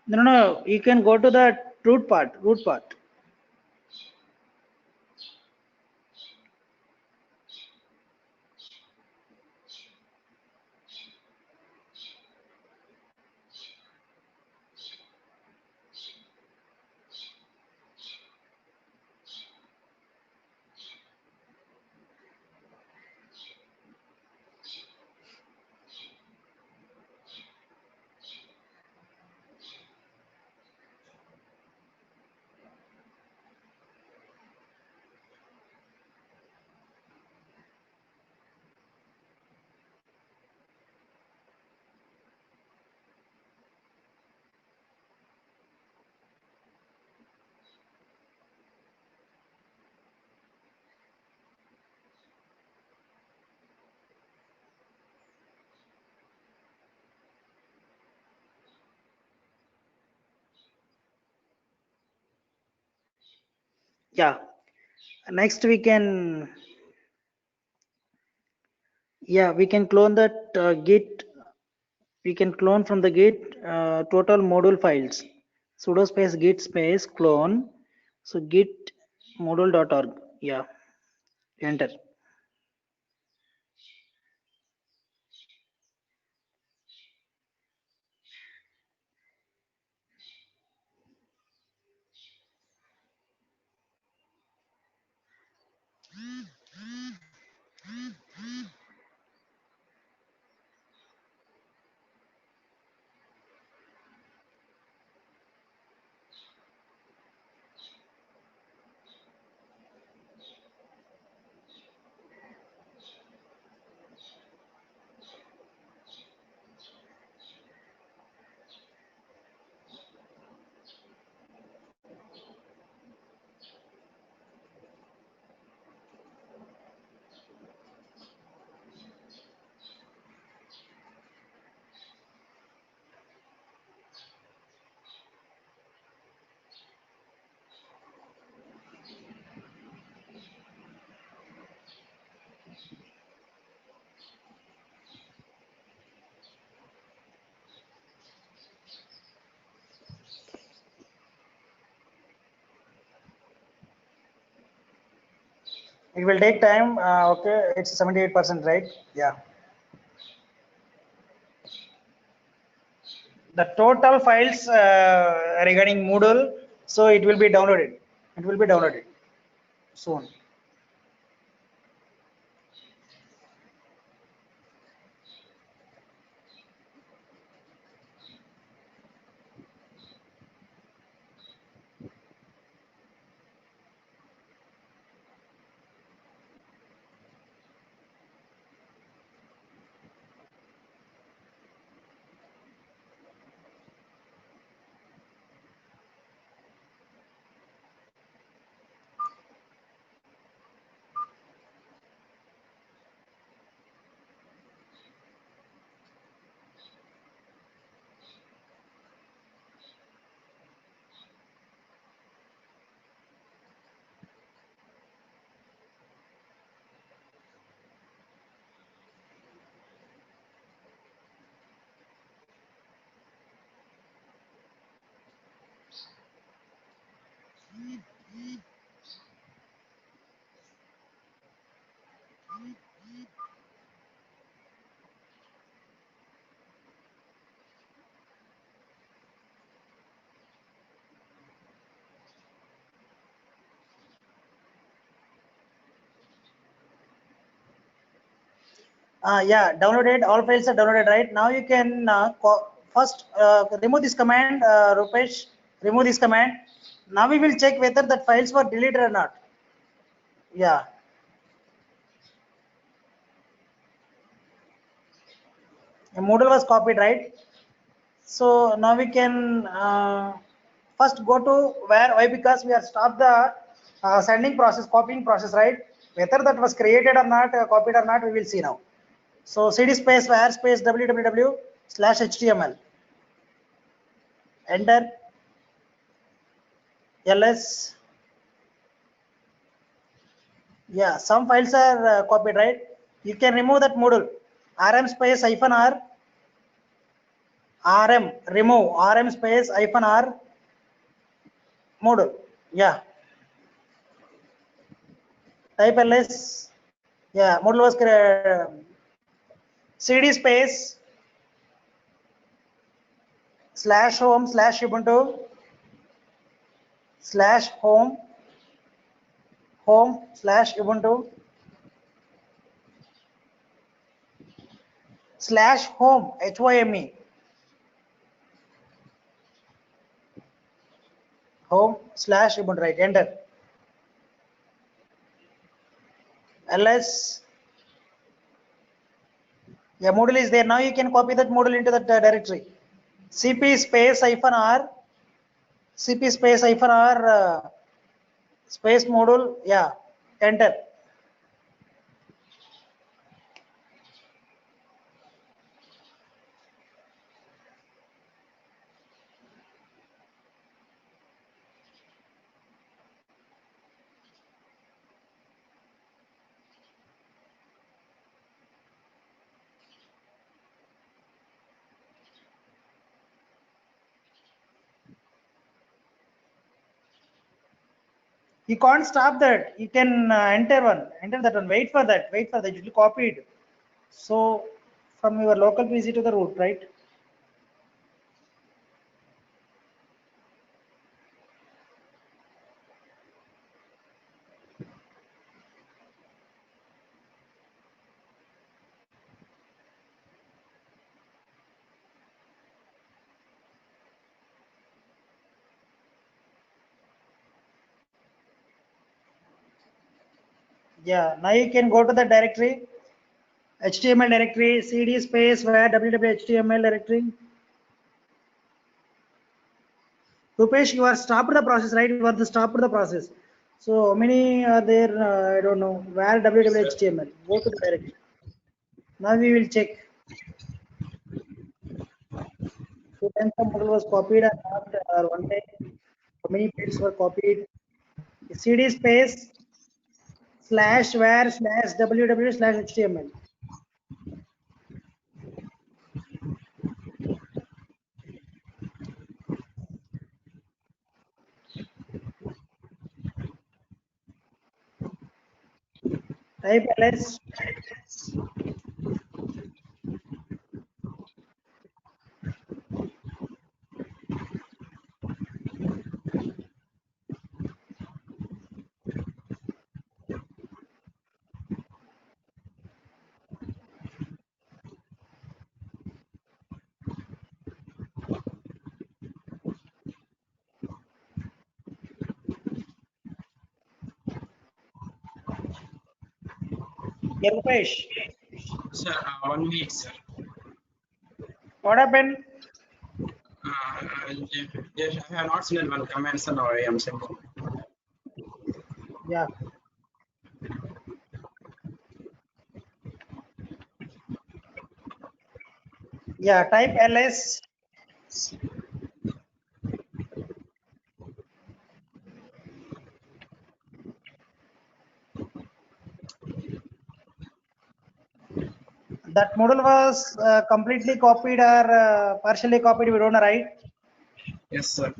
No. You can go to the root part. Yeah. Next we can, yeah, we can clone that git. We can clone from the git total module files. Sudo space git space clone. So git module.org. Yeah. Enter. It will take time. Okay, it's 78%, right? Yeah. The total files regarding Moodle, so it will be downloaded. It will be downloaded soon. Yeah, downloaded. All files are downloaded, right? Now you can first remove this command, Rupesh. Remove this command. Now we will check whether that files were deleted or not. Yeah. The Moodle was copied, right? So now we can first go to why, because we have stopped the sending process, copying process, right? Whether that was created or not, copied or not, we will see now. So cd space var space www/html, enter ls. Yeah, some files are copied, right? You can remove that Moodle. Rm space hyphen r, rm, remove rm space hyphen r Moodle. Yeah, type ls. Yeah, Moodle was cd space /home/ubuntu /home/ubuntu /home HOME home/ubuntu, right? Enter ls. Yeah, Moodle is there. Now you can copy that Moodle into that directory. cp space hyphen r, cp space hyphen r space Moodle. Yeah, enter. You can't stop that. You can enter that one. Wait for that. It will be copied. So from your local PC to the root, right? Yeah, now you can go to the directory, HTML directory, cd space where www.html directory. Rupesh, you are stopped the process, right? You are the stopped the process. So how many are there? I don't know. Where www.html? Go to the directory. Now we will check. Two times the model was copied or not, or one time. How many fields were copied? cd space /where/www/html. Type ls. Yeah, Rupesh, Sir, 1 minute, sir. what happened? Yes, I have not seen one command, sir. Now I am simple. Yeah. Yeah, type ls. That model was completely copied or partially copied, we don't know, right? Yes, sir.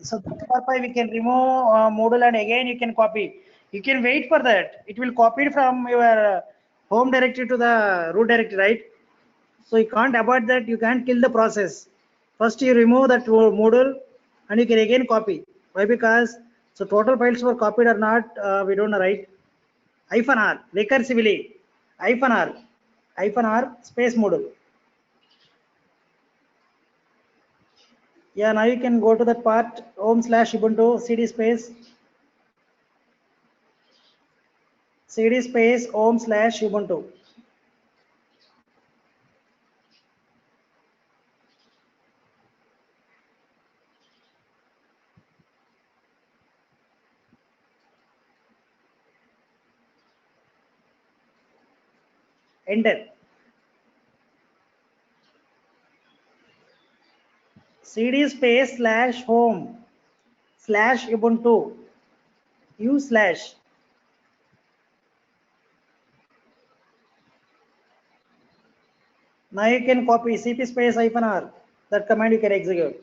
So we can remove Moodle and again you can copy. You can wait for that. It will copy it from your home directory to the root directory, right? So you can't avoid that. You can't kill the process. First you remove that Moodle and you can again copy. Why? Because so total files were copied or not, we don't know, right? -R recursively, -R space Moodle. Yeah, now you can go to that part home/ubuntu cd space home/ubuntu. Enter. cd space /home/ubuntu u/. Now you can copy cp space -R. That command you can execute.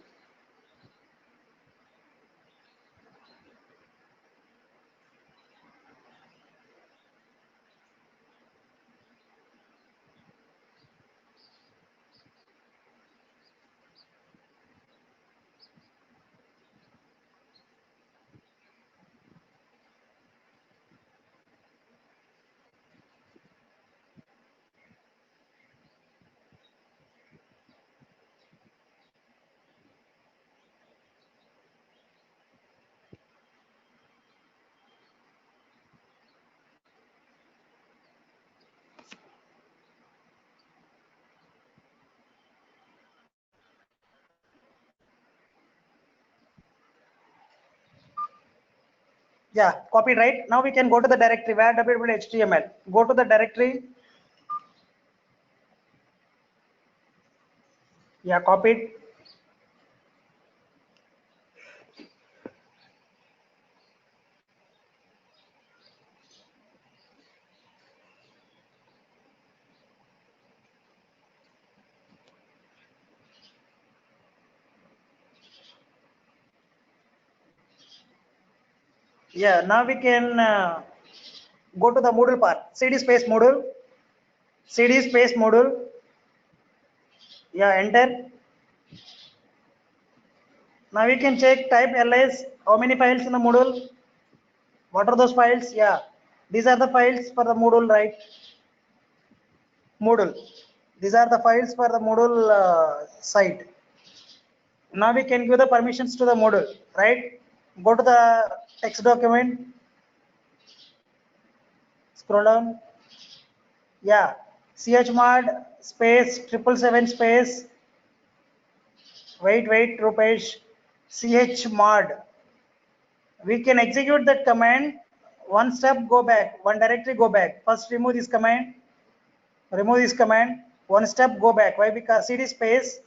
Yeah, copied, right? Now we can go to the directory where www.html. Go to the directory. Yeah, copied. Yeah, now we can go to the Moodle part. cd space Moodle. cd space Moodle. Yeah, enter. Now we can check type ls. How many files in the Moodle? What are those files? Yeah, these are the files for the Moodle, right? Moodle. These are the files for the Moodle site. Now we can give the permissions to the Moodle, right? Go to the text document. Scroll down. Yeah, chmod space 777 space. Wait, Rupesh. Chmod. We can execute that command. One step, go back. One directory, go back. First, remove this command. Remove this command. One step, go back. Why? Because cd space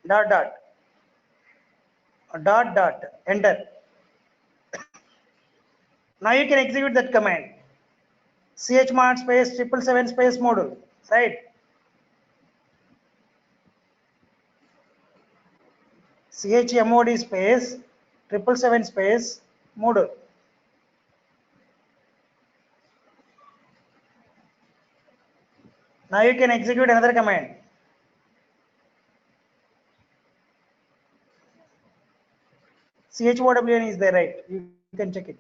dot enter. Now you can execute that command. Chmod space 777 space Moodle, right? chmod space 777 space Moodle. Now you can execute another command. chowin is there, right? You can check it.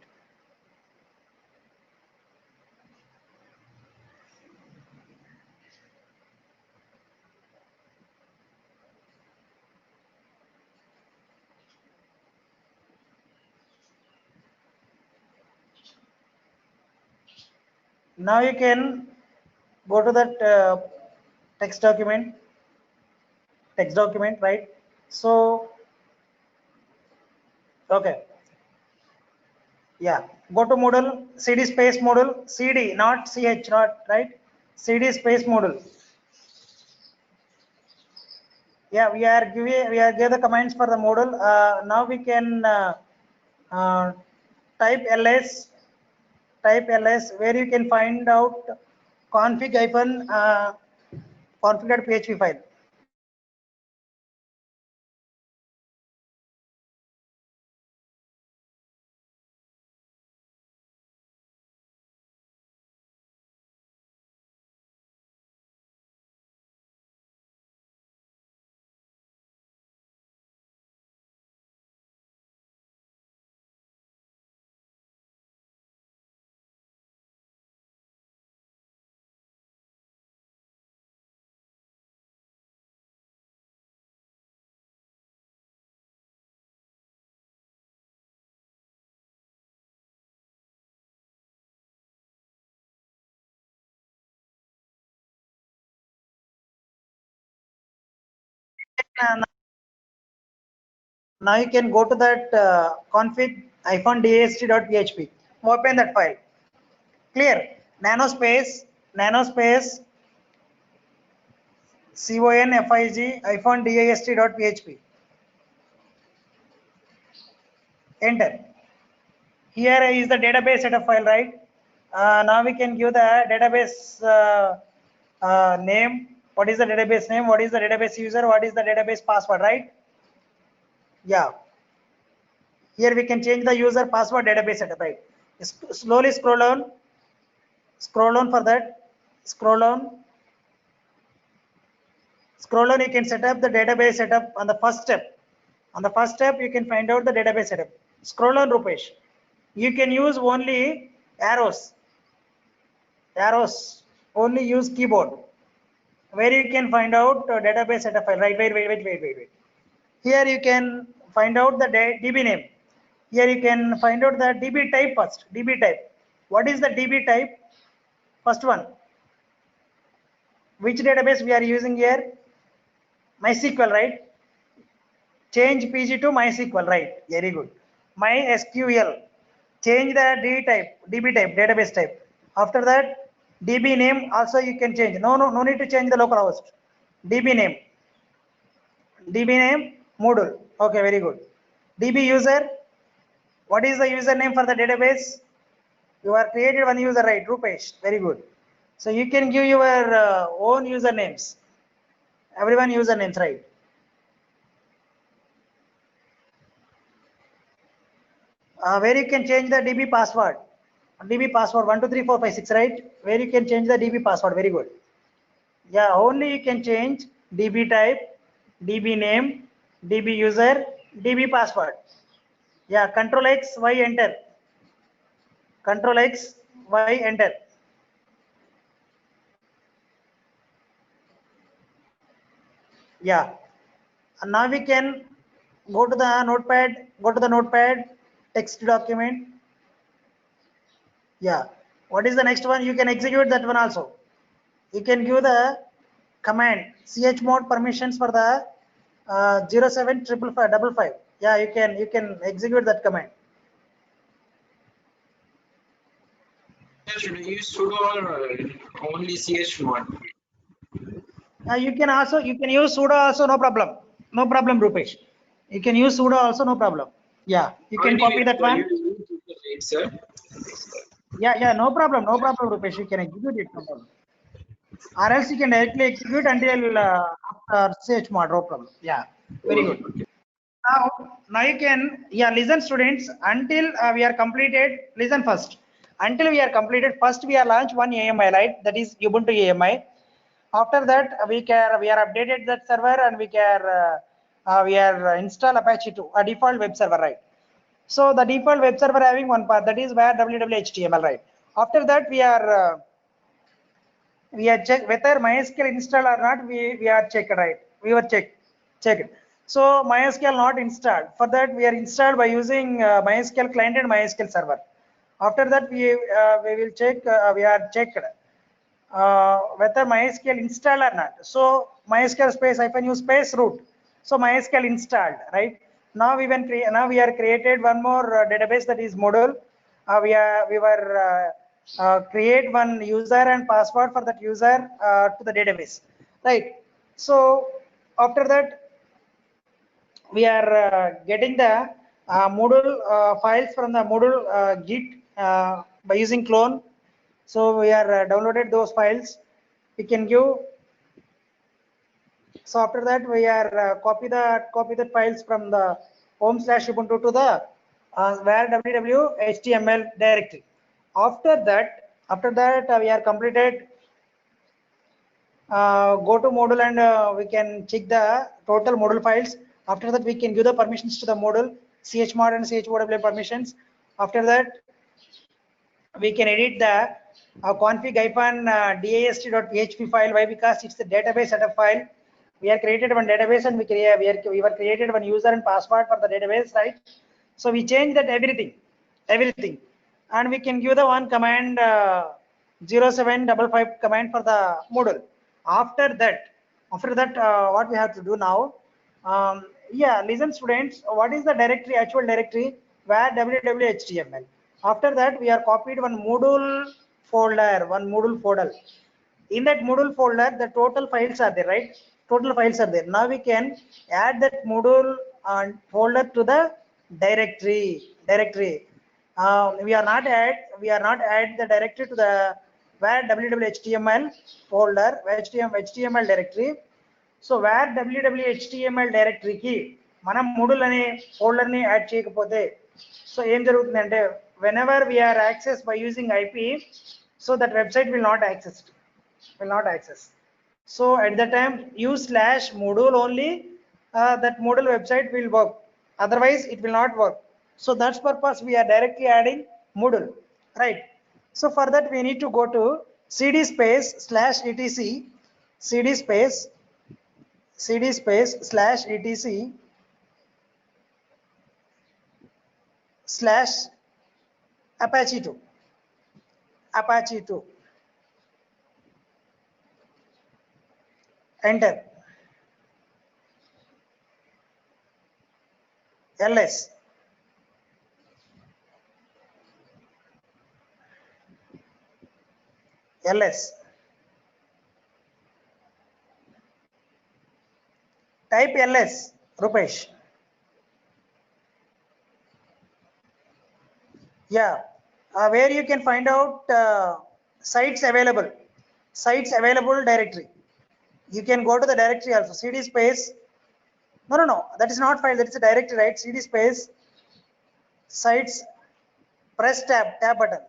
Now you can go to that text document, right? So, okay. Yeah, go to Moodle, cd space Moodle, cd, not ch, not, right? cd space Moodle. Yeah, we are give the commands for the Moodle. Now we can uh, type ls where you can find out config-php file. now you can go to that config-dast.php. Open that file. Clear. Nanospace config-dast.php. Enter. Here is the database setup file, right? Now we can give the database name. What is the database name? What is the database user? What is the database password, right? Yeah. Here we can change the user password database setup, right? Slowly scroll down. Scroll down for that. Scroll down. Scroll down, you can set up the database setup on the first step. On the first step, you can find out the database setup. Scroll down, Rupesh. You can use only arrows. Arrows. Only use keyboard. Where you can find out database setup file. Right, wait. Here you can find out the DB name. Here you can find out the DB type first. DB type. What is the DB type? First one. Which database we are using here? MySQL, right? Change PG to MySQL, right? Very good. MySQL. Change the DB type, database type. After that, DB name also you can change. No need to change the localhost. DB name. Moodle. Okay, very good. DB user. What is the username for the database? You are created one user, right? Rupesh. Very good. So you can give your own usernames. Everyone usernames, right? Where you can change the DB password. DB password 123456, right? Where you can change the DB password. Very good. Yeah, only you can change DB type, DB name, DB user, DB password. Yeah, Control X, Y, enter. Control X, Y, enter. Yeah. And now we can go to the notepad, text document. Yeah. What is the next one? You can execute that one also. You can give the command chmod permissions for the 07555. Yeah, you can execute that command. Should I use sudo or only chmod? You can use sudo also, no problem. No problem, Rupesh. You can use sudo also, no problem. Yeah, you can copy that one. Right, sir. Yeah, no problem, Rupesh. You can execute it, no problem. Or else you can directly execute until after chmod, no problem. Yeah, very good. Now you can, listen students, until we are completed, listen first. Until we are completed, first we are launch one AMI, right? That is Ubuntu AMI. After that, we are updated that server and we are install Apache 2, a default web server, right? So the default web server having one part, that is where www.html, right? After that, we are check whether MySQL installed or not. We are checked, right? We were checked. So MySQL not installed. For that, we are installed by using MySQL client and MySQL server. After that, we will check. We are checked whether MySQL installed or not. So MySQL space -u space root. So MySQL installed, right? Now we are created one more database, that is Moodle. We were create one user and password for that user to the database, right? So after that, we are getting the Moodle files from the Moodle Git by using clone. So we are downloaded those files. We can give. So after that, we are copy the files from the home/ubuntu to the where www.html directory. After that, we are completed. Go to Moodle and we can check the total Moodle files. After that, we can give the permissions to the Moodle, chmod and chow permissions. After that, we can edit the config-dast.php file. Why? Because it's the database setup file. We are created one database and we were created one user and password for the database, right? So we change that everything, and we can give the one command 0755 command for the Moodle. After that, what we have to do now? Yeah, listen students, what is the directory, actual directory? Where www.html. After that, we are copied one Moodle folder. In that Moodle folder, the total files are there, right? Total files are there. Now we can add that Moodle folder to the directory. We are not add the directory to the where www.html folder, HTML directory. So where www.html directory ki మనం Moodle అనే folder ని add చేయకపోతే so ఏం జరుగుతుందంటే whenever we are accessed by using IP, so that website will not access. So at the time use /Moodle only, that Moodle website will work, otherwise it will not work. So that's purpose we are directly adding Moodle, right? So for that we need to go to cd space /etc cd space /etc /Apache 2 enter ls type ls Rupesh. Yeah, where you can find out sites available directory. You can go to the directory also, cd space, no, that is not file, that is a directory, right? Cd space sites, press tab button,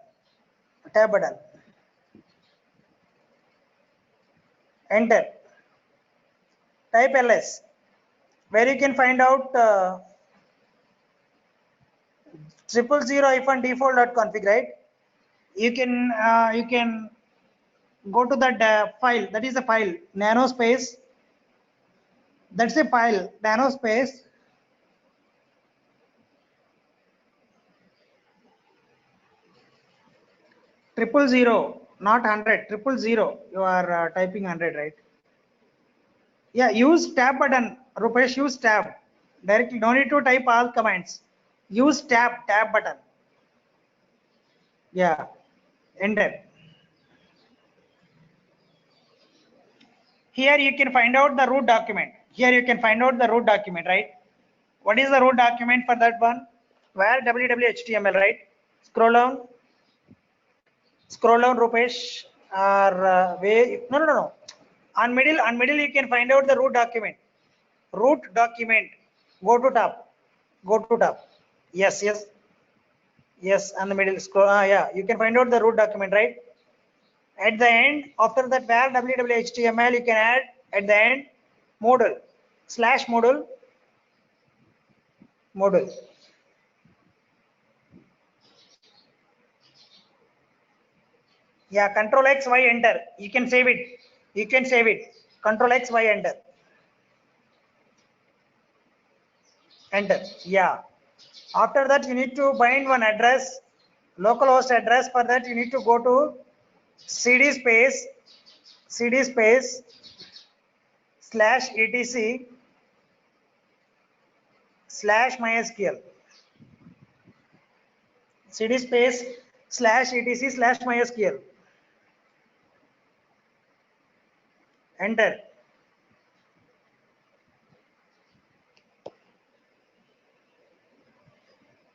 enter, type ls, where you can find out 000-default.config, right? You can go to that file, that is the file nanospace, that's a file nanospace 000, not 100, 000. You are typing 100, right? Yeah, use tab button, Rupesh, use tab directly, no need to type all commands, use tab button. Yeah, enter. Here you can find out the root document, right? What is the root document for that one? Where www.html, right? Scroll down Rupesh, or no, on middle you can find out the root document, go to top, yes, on the middle, scroll, yeah, you can find out the root document, right? At the end, after that where www.html, you can add at the end Moodle /Moodle. Yeah, Control X Y enter. You can save it. Control X Y enter. Yeah. After that you need to bind one address, localhost address. For that you need to go to cd space /etc /mysql, cd space /etc /mysql, enter.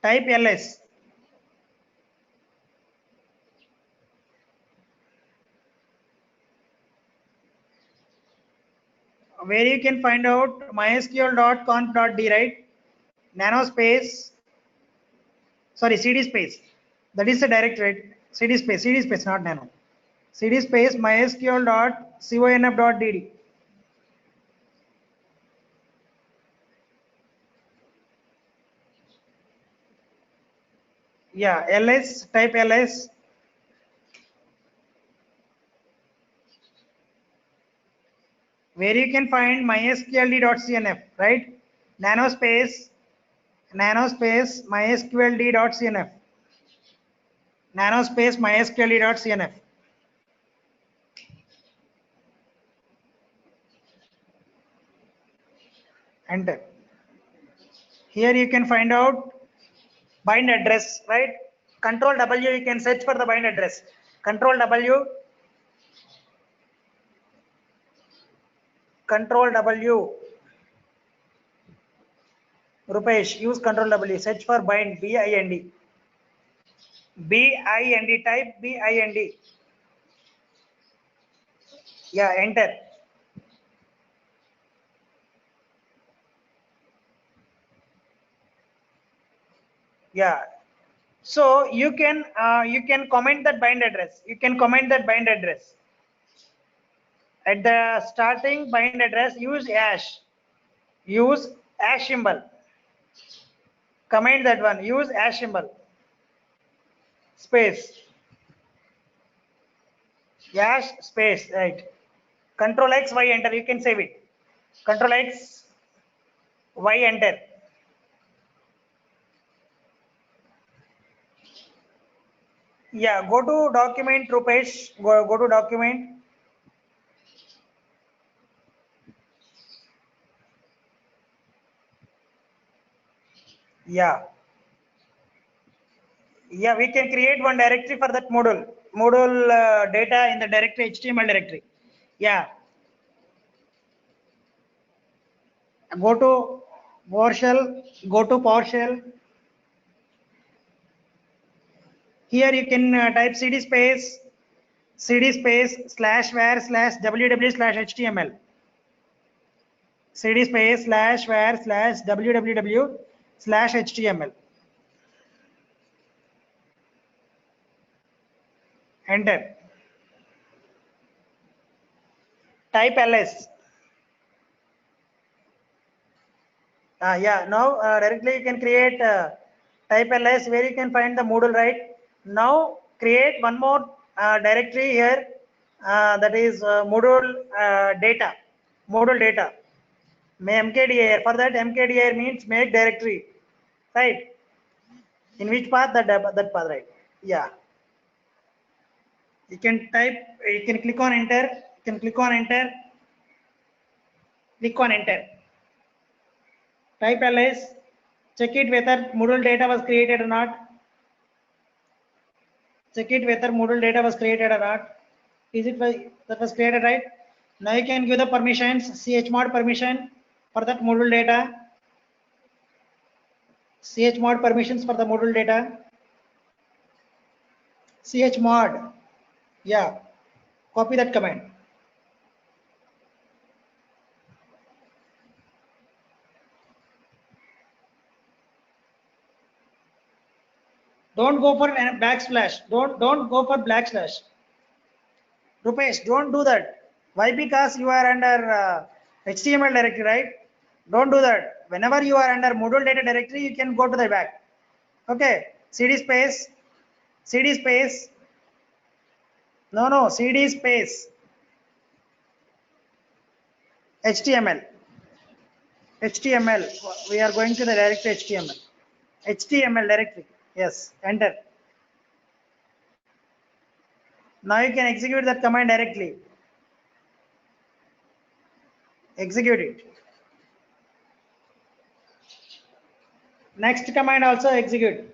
Type ls, where you can find out mysql.conf.d, right? Nanospace, sorry, cd space, that is the directory, cd space, not nano, cd space mysql.conf.dd. Yeah, ls, type ls, where you can find mysqld.cnf, right? Nanospace mysqld.cnf, nanospace mysqld.cnf, enter. Here you can find out bind address, right? Control W, you can search for the bind address. Control W, Control W. Rupesh, use Control W, search for bind, BIND. BIND, type BIND. Yeah, enter. Yeah. So you can comment that bind address. You can comment that bind address. At the starting bind address, use hash. Use hash symbol. Comment that one. Use hash symbol. Space. Hash space. Right. Control X, Y, enter. You can save it. Control X, Y, enter. Yeah. Go to document, Rupesh. Go to document. Yeah. Yeah, we can create one directory for that module data in the directory, HTML directory. Yeah, go to PowerShell, go to PowerShell. Here you can type cd space slash var slash www slash html, cd space slash var slash www slash html, enter. Type ls. Yeah, now directly you can create type ls, where you can find the Moodle, right? Now create one more directory here, that is Moodle data. Moodle data. MKDIR. For that, MKDIR means make directory, right? In which path? That path, right? Yeah. You can type. You can click on enter. You can click on enter. Click on enter. Type ls. Check it whether Moodle data was created or not. Check it whether Moodle data was created or not. Is it that was created, right? Now you can give the permissions, chmod permission for that Moodle data. Chmod permissions for the Moodle data. Chmod. Yeah. Copy that command. Don't go for backslash. Don't go for backslash. Rupesh, don't do that. Why? Because you are under HTML directory, right? Don't do that. Whenever you are under Moodle data directory, you can go to the back. Okay. CD space. CD space. No. CD space. HTML. HTML. We are going to the directory HTML. HTML directory. Yes. Enter. Now you can execute that command directly. Execute it. Next command also execute.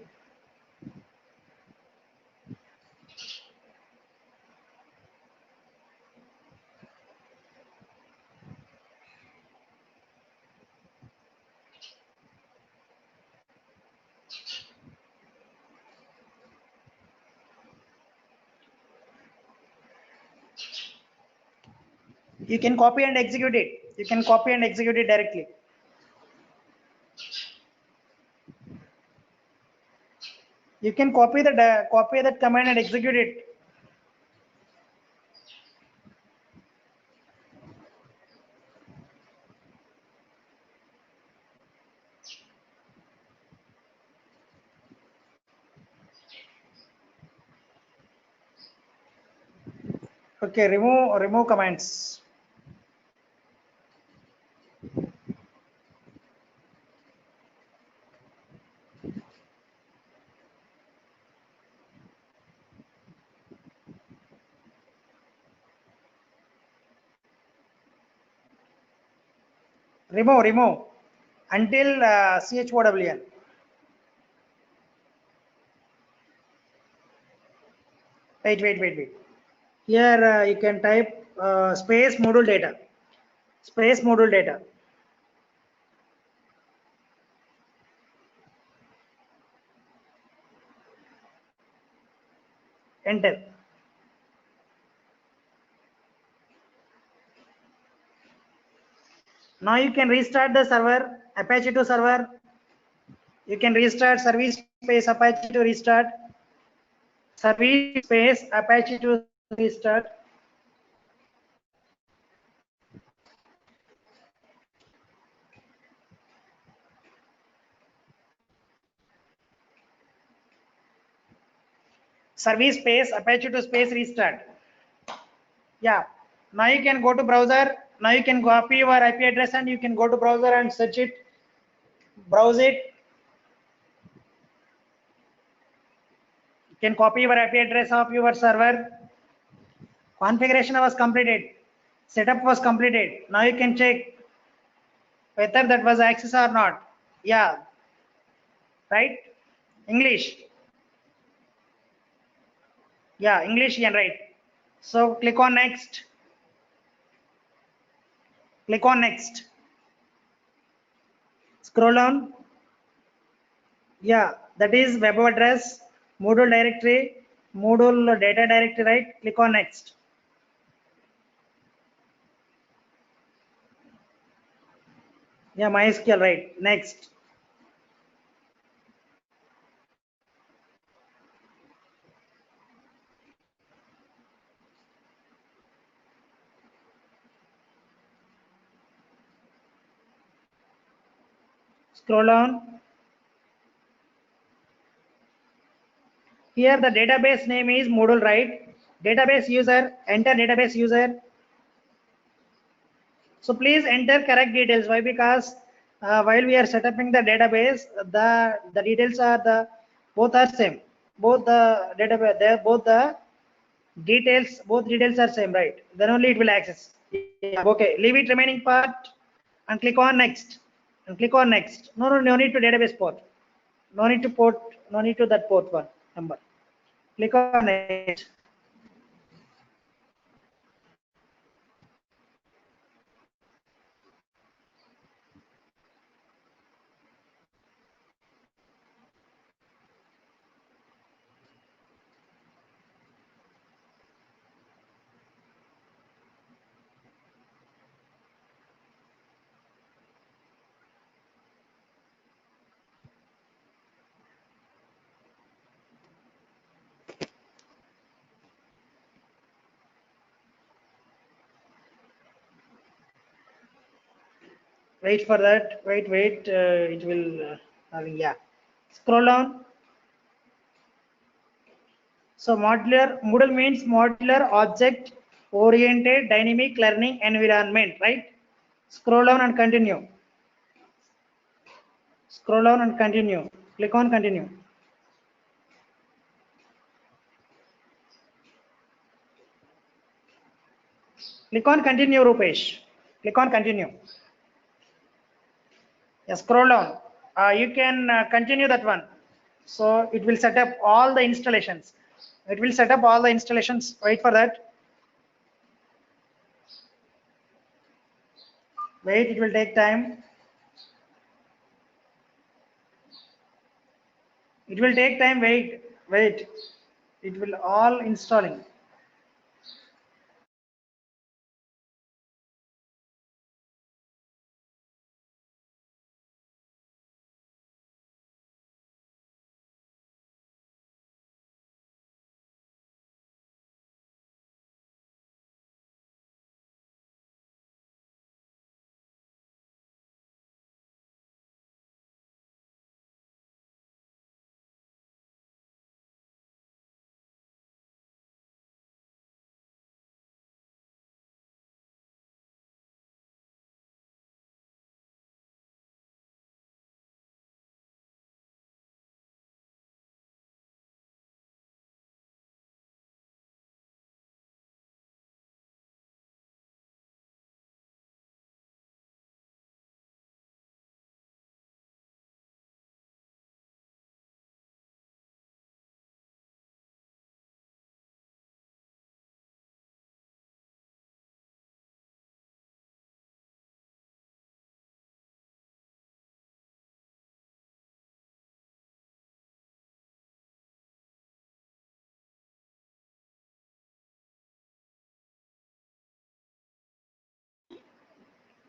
You can copy and execute it. You can copy and execute it directly. You can copy that command and execute it. Okay, remove commands. Remove. until CHOWL. Wait. Here you can type space module data. Space module data. Enter. Now you can restart the server, Apache 2 server. You can restart service space Apache to restart. Service space Apache to restart. Service space Apache to space restart. Yeah. Now you can go to browser. Now you can copy your IP address and you can go to browser and search it. Browse it. You can copy your IP address of your server. Configuration was completed. Setup was completed. Now you can check whether that was access or not. Yeah. Right? English. Yeah, English and right. So click on next. Click on next. Scroll down. Yeah, that is web address, Moodle directory, Moodle data directory, right? Click on next. Yeah, MySQL, right? Next. Scroll down. Here the database name is Moodle, right? Database user, enter database user. So please enter correct details. Why? Because while we are setting the database, the details are the both are same. Both the database, both details are same, right? Then only it will access. Yeah, okay, leave it remaining part and click on next. And click on next. No need to database port. No need to port. No need to that port one number. Click on next. Wait for that. Wait. It will. Yeah. Scroll down. So Moodle means modular object oriented dynamic learning environment, right? Scroll down and continue. Scroll down and continue. Click on continue. Click on continue, Rupesh. Click on continue. Yeah, scroll down. You can continue that one. So it will set up all the installations. It will set up all the installations. Wait for that. Wait, it will take time. It will take time. Wait. It will all installing.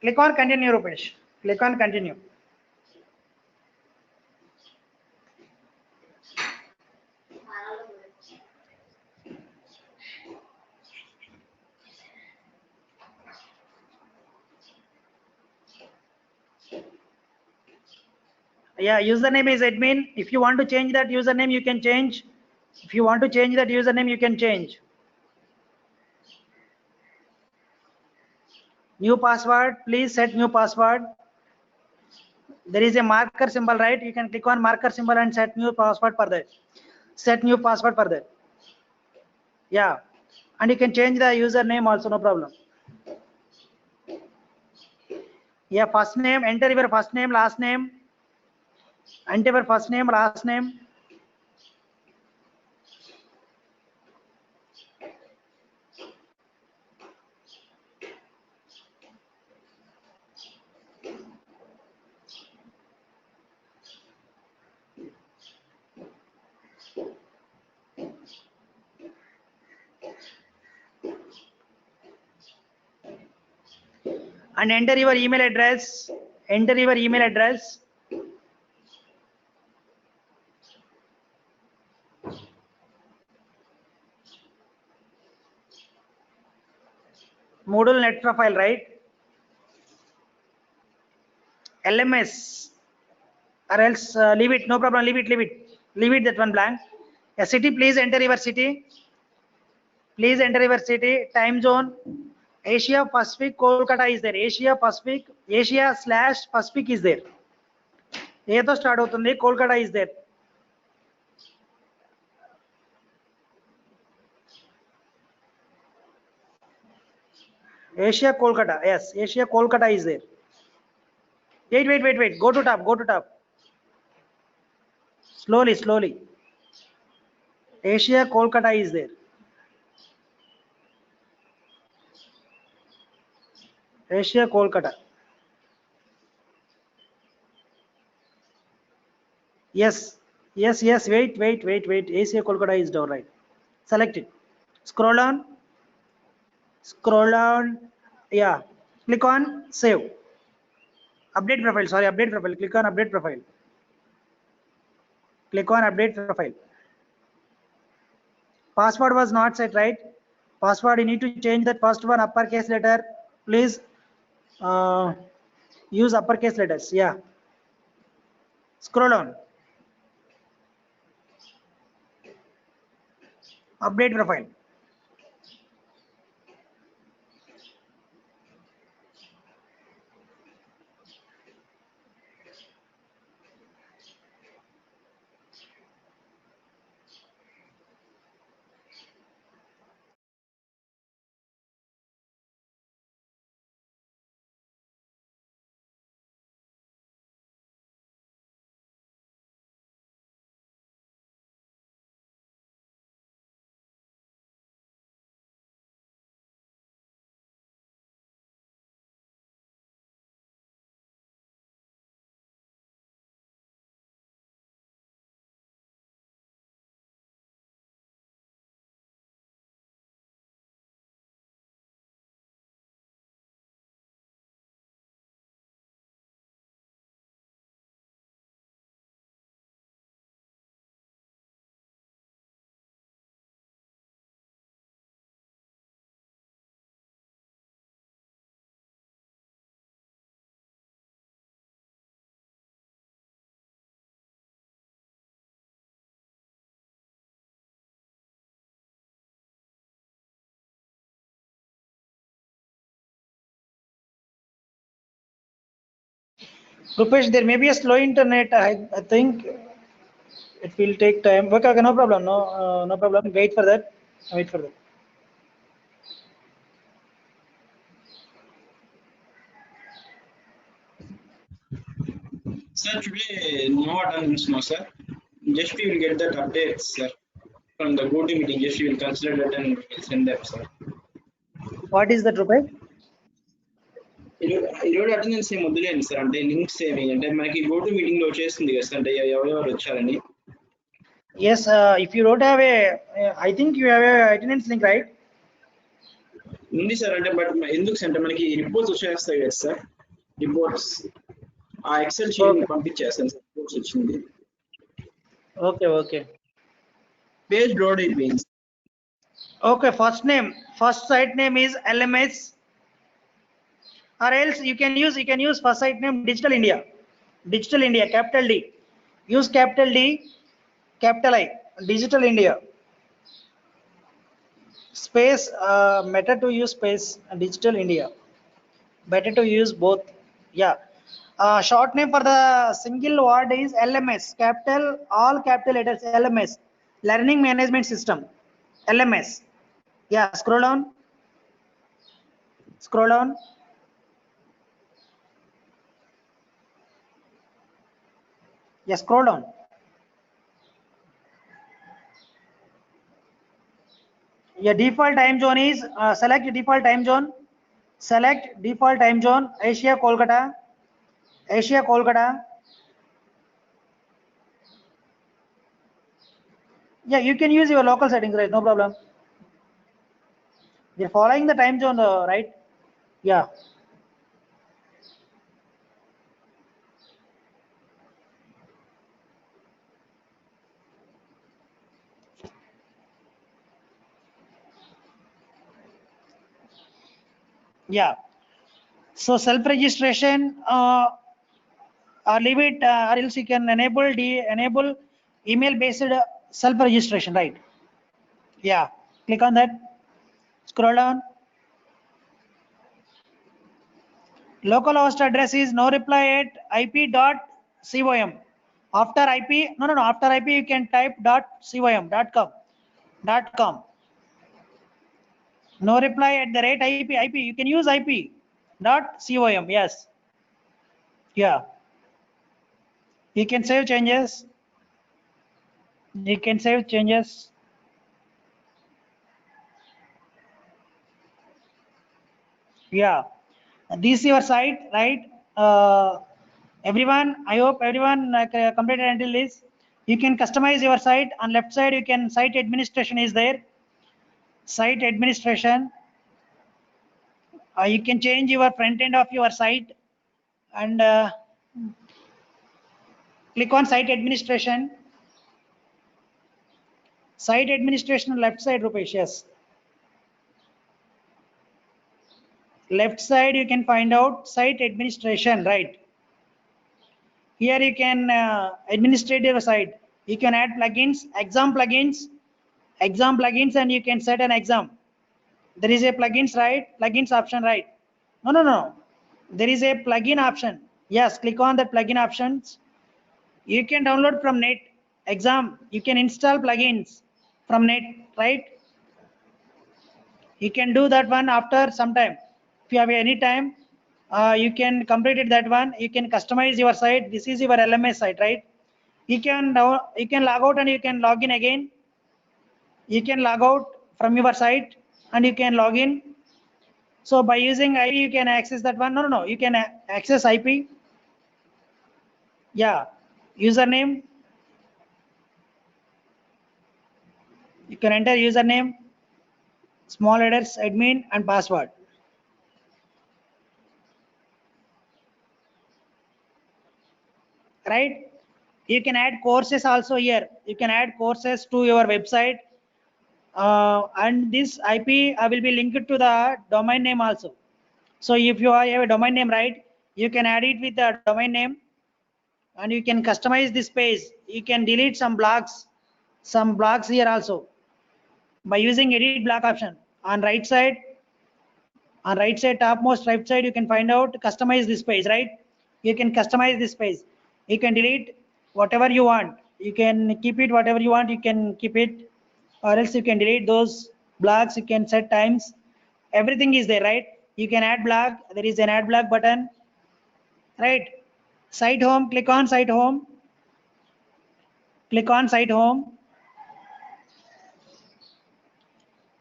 Click on continue, Rupesh. Click on continue. Yeah, username is admin. If you want to change that username, you can change. If you want to change that username, you can change. New password, please set new password. There is a marker symbol, right? You can click on marker symbol and set new password for that. Set new password for that. Yeah, and you can change the username also, no problem. Yeah, first name, enter your first name, last name. Enter your first name, last name. And enter your email address. Enter your email address. Moodle net profile, right? LMS, or else leave it, no problem, leave it that one blank. A city, please enter your city. Please enter your city. Time zone, Asia Pacific, Kolkata is there. Asia Pacific, Asia/Pacific is there. A to start avutundi, Kolkata is there. Asia Kolkata, yes, Asia Kolkata is there. Wait. Go to top. Slowly. Asia Kolkata is there. Asia Kolkata. Yes. Wait. Asia Kolkata is down, right? Select it. Scroll down. Yeah. Click on save. Update profile. Sorry, update profile. Click on update profile. Click on update profile. Password was not set, right? Password, you need to change that first one, uppercase letter. Please use uppercase letters. Yeah. Scroll down. Update profile. Rupesh, there may be a slow internet. I think it will take time. Okay, no problem. No problem. Wait for that. Sir, today no attendance, no sir. Just we will get that update, sir. From the GoToMeeting, just we will consider that and we'll send them, sir. What is that, Rupesh? ఈరోజు attendance ఏమి వద్దులేండి sir, అంటే links ఏమి అంటే మనకి GoToMeeting లో వచ్చేస్తుంది కదా సార్, అంటే ఎవరెవరు వచ్చారని. Yes, if you don't have I think you have a attendance link, right? ఉంది సార్ అంటే బట్ ఎందుకు సార్ అంటే మనకి రిపోర్ట్స్ వచ్చేస్తాయి కదా సార్ రిపోర్ట్స్ ఆ ఎక్సెల్ షీట్ పంపించేస్తాను సార్ రిపోర్ట్స్ వచ్చింది Okay. పేజ్ లోడ్ అయిపోయింది Okay, first site name is LMS, or else you can use first site name Digital India, capital D. Use capital D, capital I, Digital India. Space, better to use space, Digital India. Better to use both. Yeah. Short name for the single word is LMS, capital, all capital letters, LMS, Learning Management System, LMS. Yeah, scroll down. Yeah, scroll down. Your default time zone is, select default time zone. Asia Kolkata. Yeah, you can use your local settings, right? No problem. You're following the time zone, right? Yeah. Yeah. So self-registration, or leave it, or else you can enable email-based self-registration, right? Yeah. Click on that. Scroll down. Local host address is no reply at ip.com. After IP, no. After IP you can type .com. No reply at the rate IP. You can use IP.com. Yes. Yeah. You can save changes. Yeah. This is your site, right? Everyone, I hope everyone completed until this. You can customize your site. On left side, you can site administration is there. Site administration. You can change your front end of your site, and click on site administration. Site administration on left side, Rupesh. Yes. Left side you can find out site administration, right? Here you can administrate your site. You can add plugins, exam plugins, and you can set an exam. There is a plugins, right? Plugins option, right? No. There is a plugin option. Yes, click on that plugin options. You can download from net. Exam, you can install plugins from net, right? You can do that one after some time. If you have any time, you can complete it, that one. You can customize your site. This is your LMS site, right? You can log out and you can log in again. You can log out from your site and you can log in. So by using IP, you can access that one. No. You can access IP. Yeah. Username. You can enter username, small letters, admin, and password. Right? You can add courses also here. You can add courses to your website. And this IP will be linked to the domain name also. So if you have a domain name, right, you can add it with the domain name, and you can customize this page. You can delete some blocks here also by using edit block option. On right side, topmost right side, you can find out customize this page, right? You can customize this page. You can delete whatever you want. You can keep it whatever you want. You can keep it, or else you can delete those blocks. You can set times. Everything is there, right? You can add block. There is an add block button, right? Site home. Click on site home.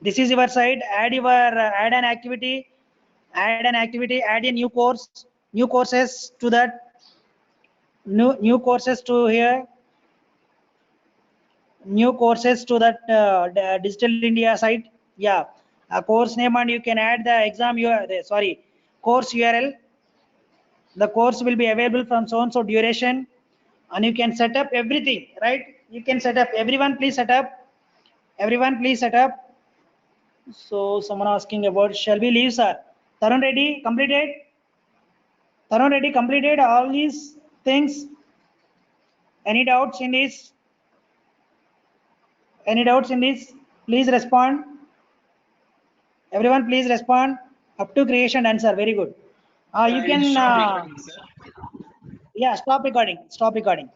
This is your site. Add an activity. Add a new course. New courses to that. New courses to here. New courses to that Digital India site. Yeah. a course name, and you can add the exam course URL. The course will be available from so and so duration, and you can set up everything, right? You can set up. Everyone please set up. Everyone please set up. So someone asking about, shall we leave, sir? Tarun Reddy completed? Tarun Reddy completed all these things? Any doubts in this? Any doubts in this? Please respond. Everyone please respond. Up to creation answer. Very good. You I'll can, stop recording, sir. yeah, stop recording. Stop recording.